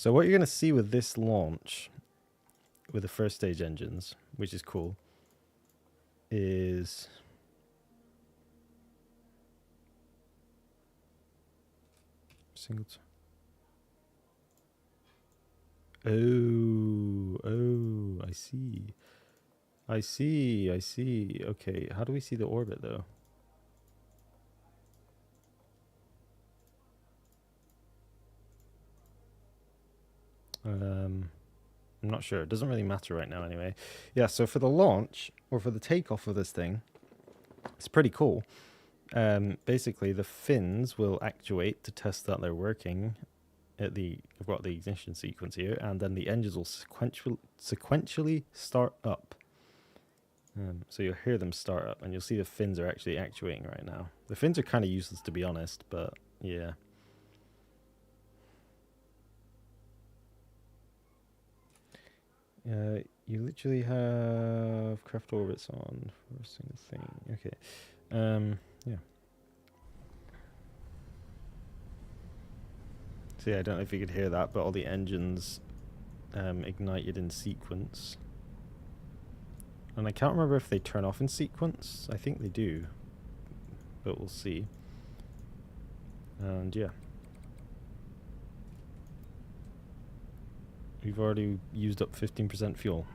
what you're going to see with this launch, with the first stage engines, which is cool, is... Oh, I see. Okay, how do we see the orbit, though? I'm not sure. It doesn't really matter right now anyway. Yeah, so for the launch, or for the takeoff of this thing, it's pretty cool. Basically, the fins will actuate to test that they're working. I've got the ignition sequence here, and then the engines will sequentially start up. So you'll hear them start up, and you'll see the fins are actually actuating right now. The fins are kind of useless, to be honest, but yeah. You literally have craft orbits on for a single thing. Okay. Yeah. So yeah, I don't know if you could hear that, but all the engines ignited in sequence. And I can't remember if they turn off in sequence. I think they do, but we'll see. And yeah. We've already used up 15% fuel.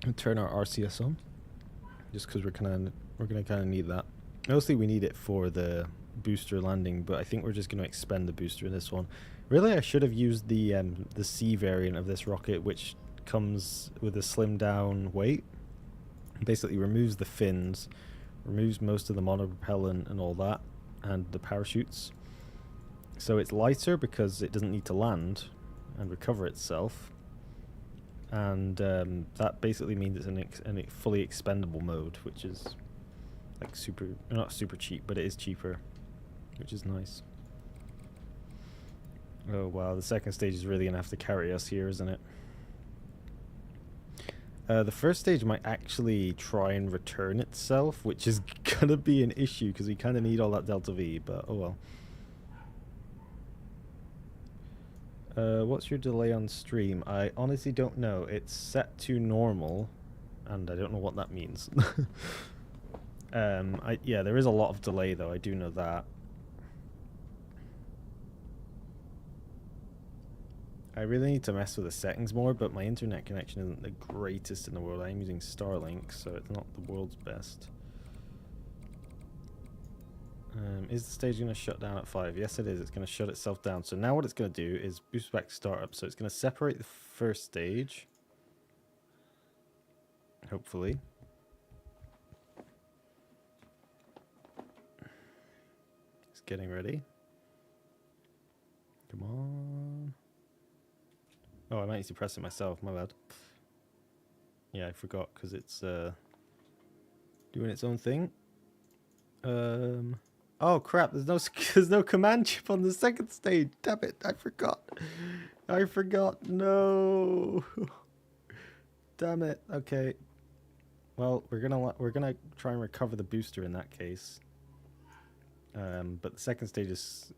And turn our RCS on, just because we're gonna kind of need that. Mostly we need it for the booster landing, but I think we're just gonna expend the booster in this one. Really, I should have used the C variant of this rocket, which comes with a slimmed down weight. Basically removes the fins, removes most of the monopropellant and all that, and the parachutes. So it's lighter because it doesn't need to land and recover itself. And that basically means it's in a fully expendable mode, which is like not super cheap, but it is cheaper, which is nice. Oh wow, the second stage is really gonna have to carry us here, isn't it? The first stage might actually try and return itself, which is gonna be an issue because we kind of need all that delta V, but oh well. What's your delay on stream? I honestly don't know. It's set to normal, and I don't know what that means. Yeah, there is a lot of delay though. I do know that. I really need to mess with the settings more, but my internet connection isn't the greatest in the world. I'm using Starlink, so it's not the world's best. Is the stage going to shut down at 5? Yes, it is. It's going to shut itself down. So now what it's going to do is boost back startup. So it's going to separate the first stage. Hopefully. It's getting ready. Come on. Oh, I might need to press it myself. My bad. Yeah, I forgot because it's doing its own thing. Oh crap! There's no command chip on the second stage. Damn it! I forgot. I forgot. No. Damn it. Okay. Well, we're gonna try and recover the booster in that case. But the second stage is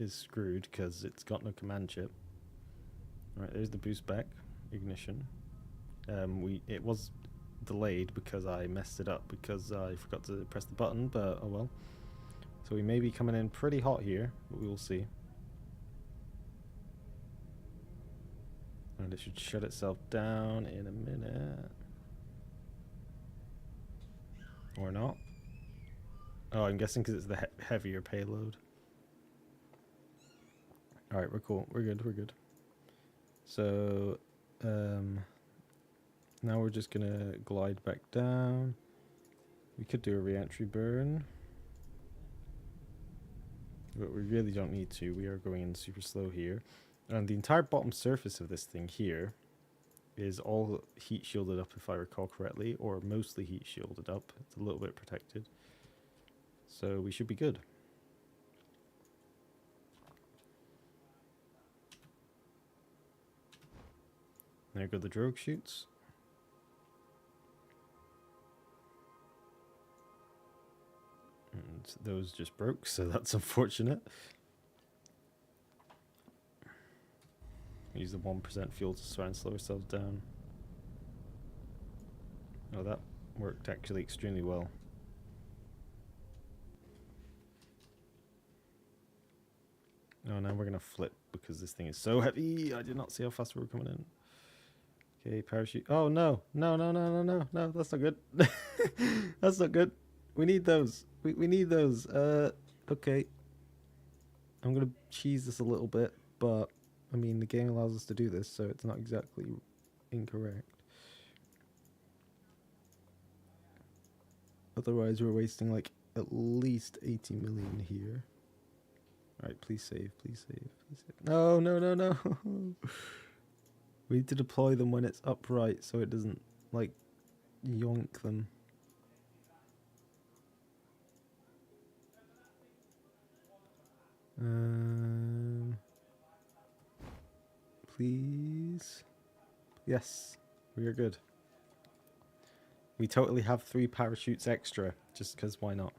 screwed because it's got no command chip. All right, there's the boost back ignition. It was delayed because I messed it up because I forgot to press the button, but oh well. So we may be coming in pretty hot here, but we will see. And it should shut itself down in a minute. Or not. Oh, I'm guessing because it's the heavier payload. Alright, we're cool. We're good. So, now we're just gonna glide back down. We could do a re-entry burn, but we really don't need to. We are going in super slow here. And the entire bottom surface of this thing here is all heat shielded up, if I recall correctly, or mostly heat shielded up. It's a little bit protected. So we should be good. There go the drogue chutes. And those just broke, so that's unfortunate. Use the 1% fuel to try and slow ourselves down. Oh, that worked actually extremely well. Oh, now we're going to flip because this thing is so heavy. I did not see how fast we were coming in. Okay, parachute. Oh, no. No, that's not good. That's not good. We need those. We need those. Okay. I'm going to cheese this a little bit, but I mean, the game allows us to do this, so it's not exactly incorrect. Otherwise, we're wasting like at least 80 million here. Alright, please save, please save, please save. No, no, no, no. We need to deploy them when it's upright so it doesn't, like, yoink them. Please. Yes, we are good. We totally have 3 parachutes extra, just because why not?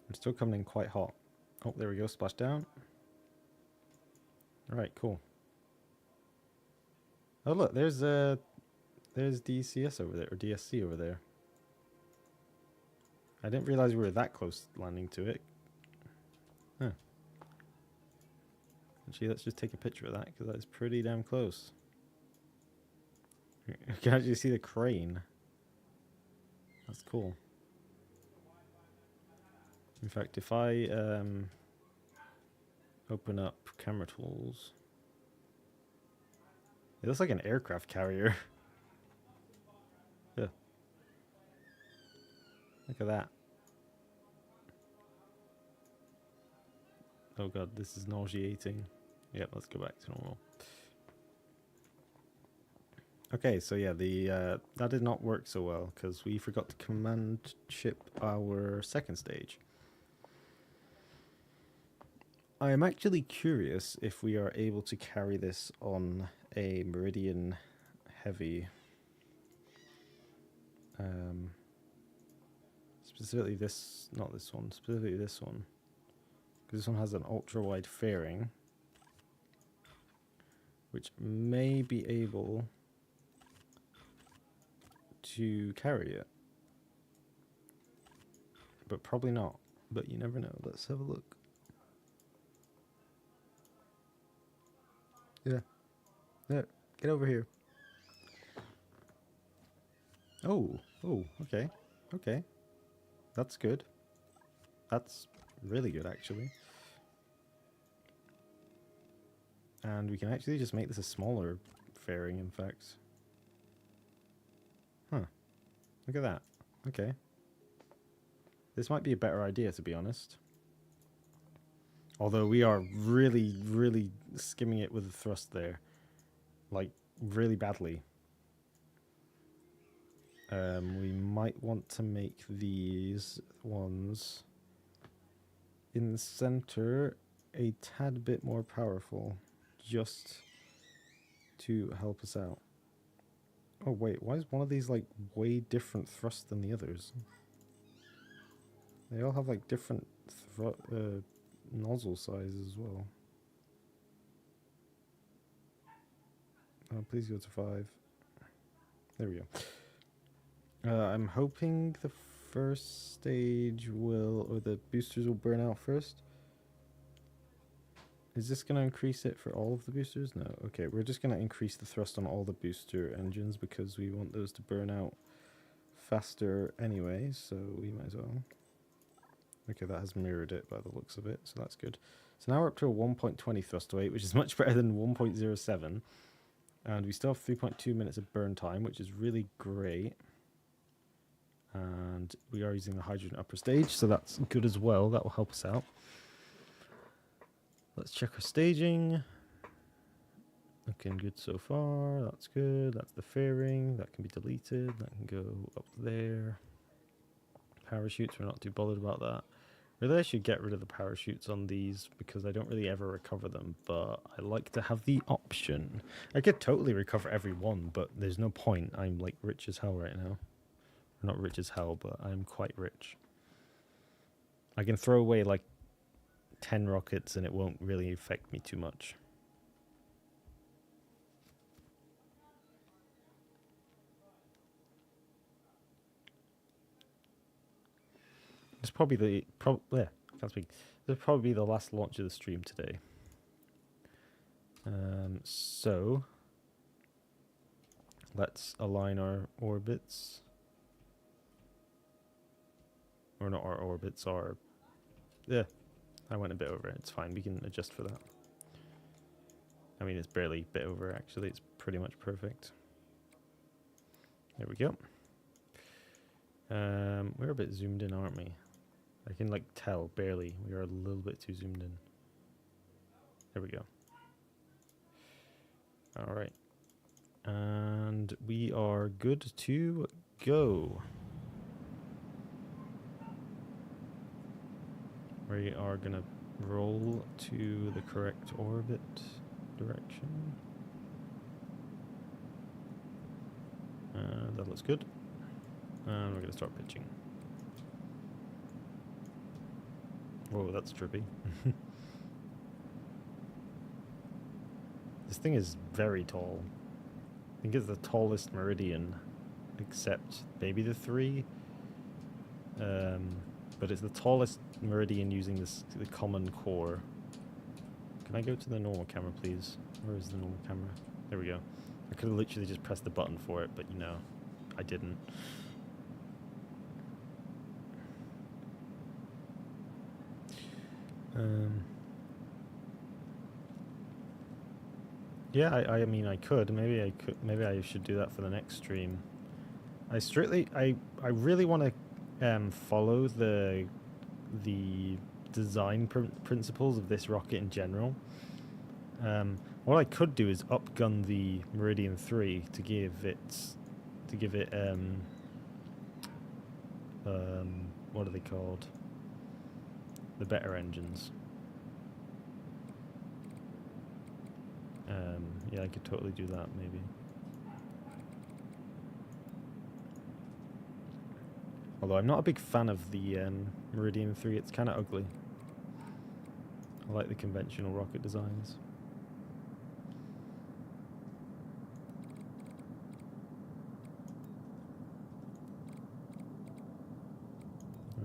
I'm still coming in quite hot. Oh, there we go, splash down. Alright, cool. Oh look, there's DCS over there, or DSC over there. I didn't realize we were that close landing to it. Huh. Actually, let's just take a picture of that, because that is pretty damn close. You can actually see the crane. That's cool. In fact, if I open up camera tools, it looks like an aircraft carrier. Yeah. Look at that. Oh god, this is nauseating. Yep, let's go back to normal. Okay, so yeah, that did not work so well because we forgot to command ship our second stage. I am actually curious if we are able to carry this on a Meridian Heavy. Specifically this, not this one, specifically this one. Because this one has an ultra-wide fairing, which may be able to carry it. But probably not. But you never know. Let's have a look. Yeah. Yeah. Get over here. Oh. Oh, okay. Okay. That's good. That's really good, actually. And we can actually just make this a smaller fairing, in fact. Huh. Look at that. Okay. This might be a better idea, to be honest. Although we are really, really skimming it with the thrust there. Like, really badly. We might want to make these ones in the center a tad bit more powerful. Just to help us out. Oh wait, why is one of these like way different thrust than the others? They all have like different nozzle sizes as well. Oh, please go to 5. There we go. I'm hoping the first stage will, or the boosters will burn out first. Is this going to increase it for all of the boosters? No. Okay, we're just going to increase the thrust on all the booster engines because we want those to burn out faster anyway, so we might as well. Okay, that has mirrored it by the looks of it, so that's good. So now we're up to a 1.20 thrust weight, which is much better than 1.07. And we still have 3.2 minutes of burn time, which is really great. And we are using the hydrogen upper stage, so that's good as well. That will help us out. Let's check our staging. Looking good so far. That's good. That's the fairing. That can be deleted. That can go up there. Parachutes, we're not too bothered about that. Really, I should get rid of the parachutes on these because I don't really ever recover them, but I like to have the option. I could totally recover every one, but there's no point. I'm like rich as hell right now. Not rich as hell, but I'm quite rich. I can throw away like 10 rockets and it won't really affect me too much. It's probably the can't speak. This will probably be the last launch of the stream today. So let's align our orbits, or not our orbits, our Yeah, I went a bit over. It's fine. We can adjust for that. I mean, it's barely a bit over, actually. It's pretty much perfect. There we go. We're a bit zoomed in, aren't we? I can, like, tell, barely. We are a little bit too zoomed in. There we go. All right. And we are good to go. We are going to roll to the correct orbit direction. That looks good. And we're going to start pitching. Whoa, that's trippy. This thing is very tall. I think it's the tallest meridian, except maybe the 3. But it's the tallest meridian using the common core. Can I go to the normal camera, please? Where is the normal camera? There we go. I could have literally just pressed the button for it, but you know, I didn't. Yeah, I mean, I could. Maybe I should do that for the next stream. I really want to follow the design principles of this rocket in general. What I could do is upgun the Meridian 3 to give it what are they called? The better engines. Yeah, I could totally do that, maybe. Although I'm not a big fan of the Meridian 3, it's kind of ugly. I like the conventional rocket designs.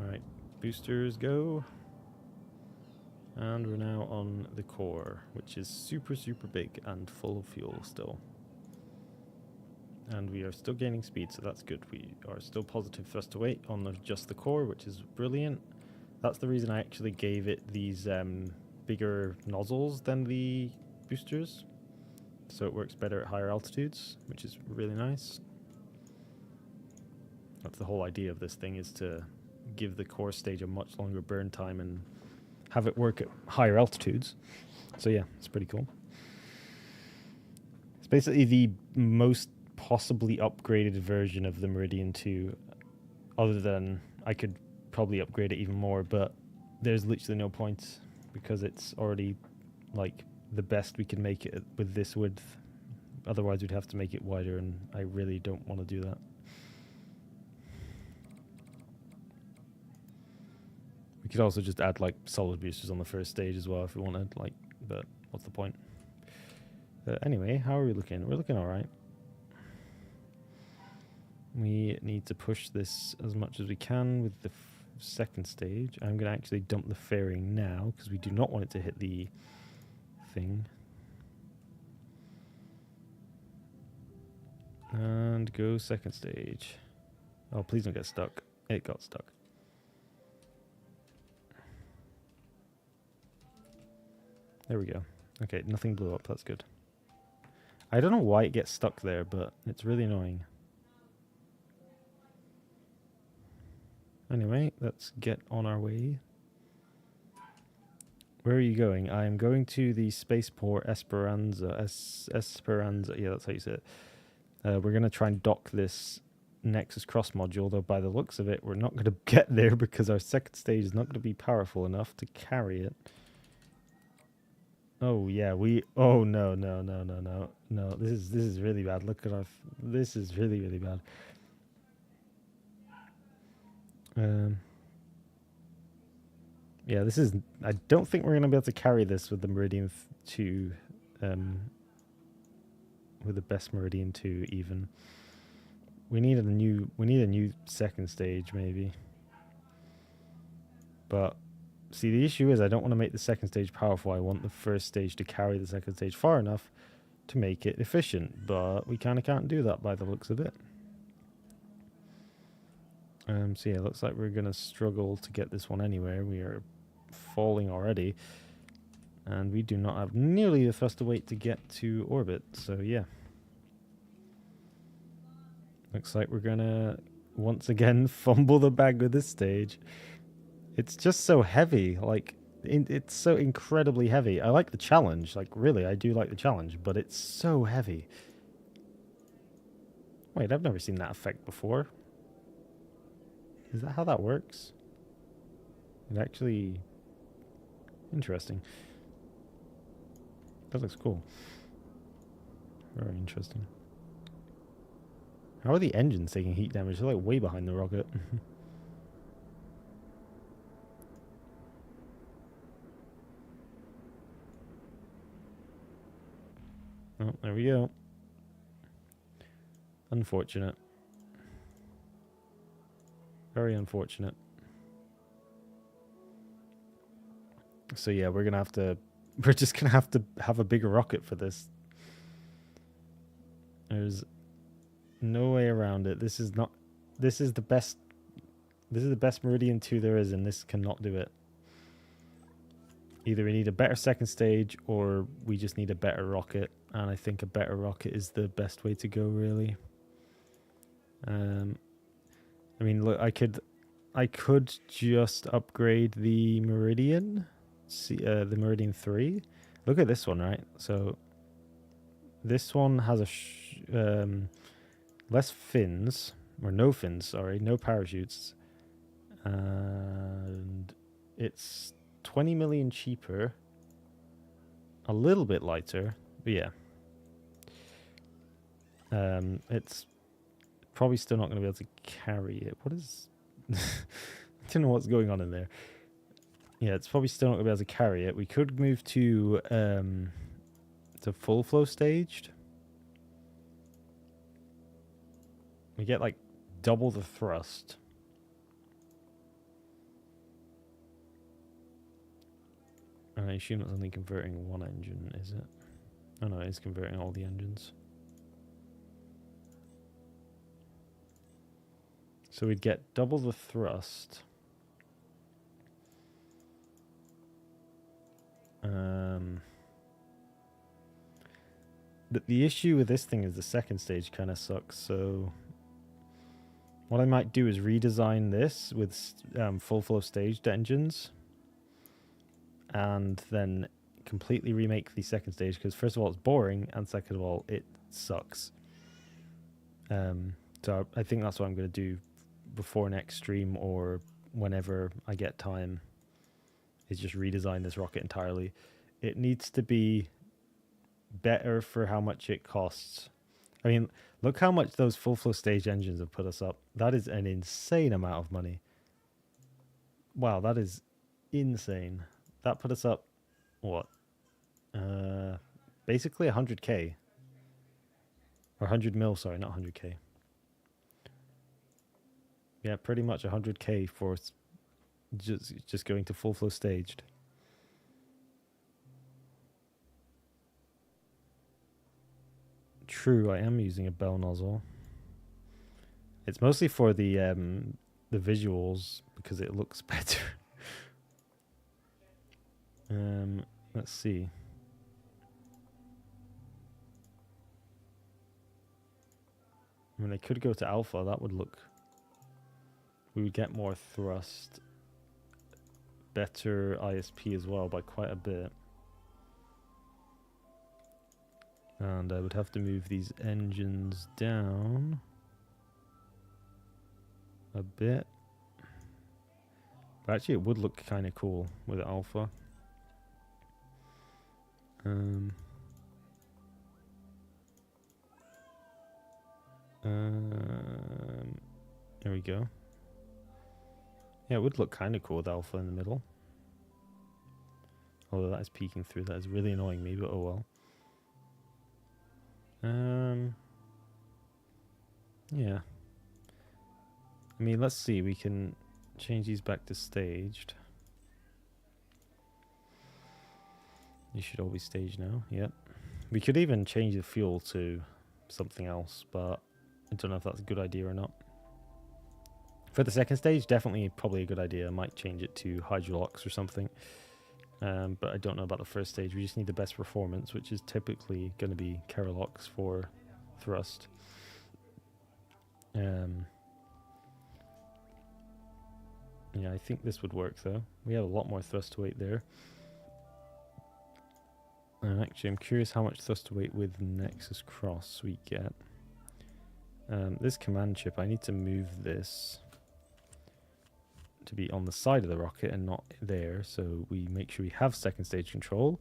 Alright, boosters go. And we're now on the core, which is super, super big and full of fuel still. And we are still gaining speed, so that's good. We are still positive thrust to weight on just the core, which is brilliant. That's the reason I actually gave it these bigger nozzles than the boosters. So it works better at higher altitudes, which is really nice. That's the whole idea of this thing, is to give the core stage a much longer burn time and have it work at higher altitudes. So yeah, it's pretty cool. It's basically the most possibly upgraded version of the Meridian 2, other than I could probably upgrade it even more, but there's literally no point because it's already like the best we can make it with this width. Otherwise we'd have to make it wider, and I really don't want to do that. We could also just add like solid boosters on the first stage as well if we wanted, like, but what's the point? Anyway, how are we looking? We're looking all right. We need to push this as much as we can with the second stage. I'm going to actually dump the fairing now because we do not want it to hit the thing. And go second stage. Oh, please don't get stuck. It got stuck. There we go. Okay, nothing blew up. That's good. I don't know why it gets stuck there, but it's really annoying. Anyway, let's get on our way. Where are you going? I am going to the spaceport Esperanza. Esperanza. Yeah, that's how you say it. We're going to try and dock this Nexus Cross module, though by the looks of it, we're not going to get there because our second stage is not going to be powerful enough to carry it. Oh yeah, oh no. This is really bad. Look at our this is really, really bad. Yeah, this is, I don't think we're going to be able to carry this with the Meridian 2 with the best Meridian 2 even. We need a new second stage maybe. But see, the issue is I don't want to make the second stage powerful. I want the first stage to carry the second stage far enough to make it efficient, but we kind of can't do that by the looks of it. So yeah, looks like we're going to struggle to get this one anywhere. We are falling already. And we do not have nearly the thruster weight to get to orbit. So yeah. Looks like we're gonna once again fumble the bag with this stage. It's just so heavy. Like, it's so incredibly heavy. I like the challenge. Like, really, I do like the challenge. But it's so heavy. Wait, I've never seen that effect before. Is that how that works? It actually... Interesting. That looks cool. Very interesting. How are the engines taking heat damage? They're like way behind the rocket. Oh, there we go. Unfortunate. Very unfortunate. So yeah, we're gonna have to... We're just gonna have to have a bigger rocket for this. There's no way around it. This is not... This is the best... This is the best Meridian 2 there is, and this cannot do it. Either we need a better second stage, or we just need a better rocket. And I think a better rocket is the best way to go, really. I mean, look, I could just upgrade the Meridian, the Meridian 3. Look at this one, right? So this one has a less fins, or no fins, sorry, no parachutes, and it's 20 million cheaper, a little bit lighter, but yeah. It's probably still not going to be able to carry it. What is... I don't know what's going on in there. Yeah, it's probably still not going to be able to carry it. We could move to full flow staged. We get like double the thrust. And I assume it's only converting one engine, is it? Oh no, it's converting all the engines. So we'd get double the thrust. But the issue with this thing is the second stage kind of sucks, so what I might do is redesign this with full flow staged engines and then completely remake the second stage, because first of all it's boring and second of all it sucks. So I think that's what I'm going to do before next stream or whenever I get time, is just redesign this rocket entirely. It needs to be better for how much it costs. I mean, look how much those full flow stage engines have put us up. That is an insane amount of money. Wow, that is insane. That put us up, what? Basically 100k. Or 100 mil, sorry, not 100k. Yeah, pretty much 100k for just going to full flow staged. True, I am using a bell nozzle. It's mostly for the visuals because it looks better. Let's see. I mean, I could go to alpha. That would look... We would get more thrust. Better ISP as well by quite a bit. And I would have to move these engines down a bit. But actually it would look kind of cool with alpha. There we go. Yeah, it would look kind of cool with alpha in the middle. Although that is peeking through. That is really annoying me, but oh well. Yeah. I mean, let's see. We can change these back to staged. You should all be staged now. Yep. We could even change the fuel to something else, but I don't know if that's a good idea or not. For the second stage, definitely probably a good idea. I might change it to hydrolocks or something. But I don't know about the first stage. We just need the best performance, which is typically going to be Keralocks for thrust. Yeah, I think this would work though. We have a lot more thrust to weight there. And actually, I'm curious how much thrust to weight with Nexus Cross we get. This command chip, I need to move this to be on the side of the rocket and not there, so we make sure we have second stage control.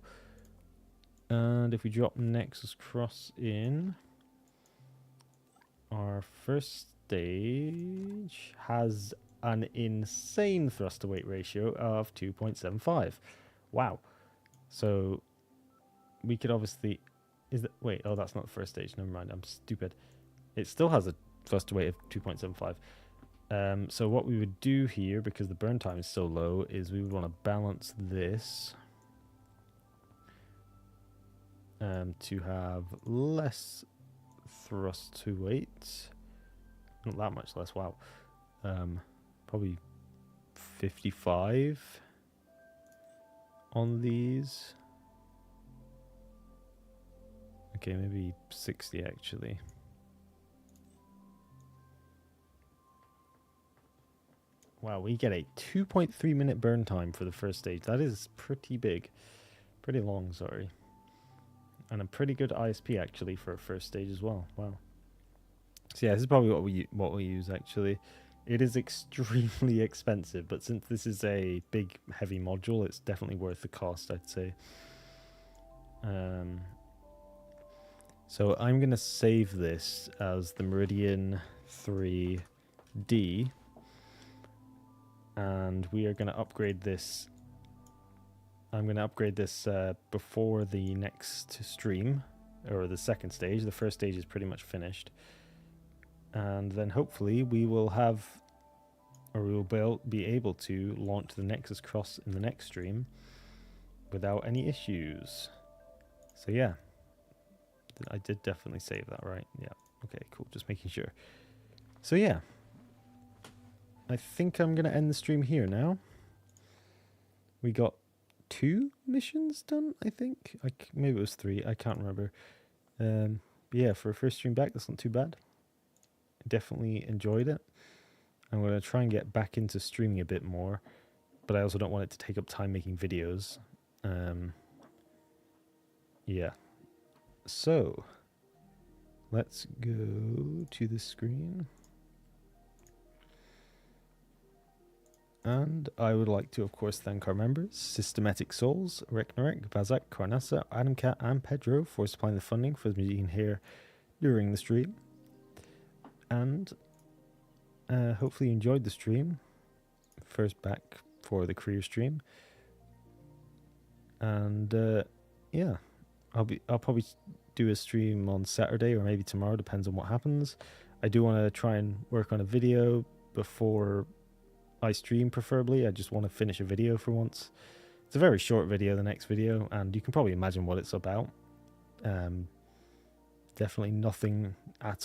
And if we drop Nexus Cross in, our first stage has an insane thrust to weight ratio of 2.75. Wow. So we could obviously, wait, oh, that's not the first stage, never mind, I'm stupid. It still has a thrust to weight of 2.75. So what we would do here, because the burn time is so low, is we would want to balance this to have less thrust to weight. Not that much less, wow. Probably 55 on these. Okay, maybe 60 actually. Wow, we get a 2.3 minute burn time for the first stage. That is pretty big. Pretty long, sorry. And a pretty good ISP actually for a first stage as well. Wow. So yeah, this is probably what we use actually. It is extremely expensive, but since this is a big heavy module, it's definitely worth the cost, I'd say. So I'm gonna save this as the Meridian 3D. And we are going to upgrade this. I'm going to upgrade this before the next stream, or the second stage. The first stage is pretty much finished. And then hopefully we will have, or we will be able to launch the Nexus Cross in the next stream without any issues. So yeah, I did definitely save that, right? Yeah, okay, cool, just making sure. So yeah. I think I'm going to end the stream here now. We got 2 missions done, I think. Maybe it was 3, I can't remember. But yeah, for a first stream back, that's not too bad. Definitely enjoyed it. I'm going to try and get back into streaming a bit more, but I also don't want it to take up time making videos. Yeah. So, let's go to the screen. And I would like to, of course, thank our members, Systematic Souls, Reknarek, Bazak, Carnassa, Adamcat, and Pedro for supplying the funding for me being here during the stream. And hopefully you enjoyed the stream. First back for the career stream. And yeah, I'll probably do a stream on Saturday or maybe tomorrow, depends on what happens. I do want to try and work on a video before I stream, preferably. I just want to finish a video for once. It's a very short video, the next video, and you can probably imagine what it's about. Definitely nothing at all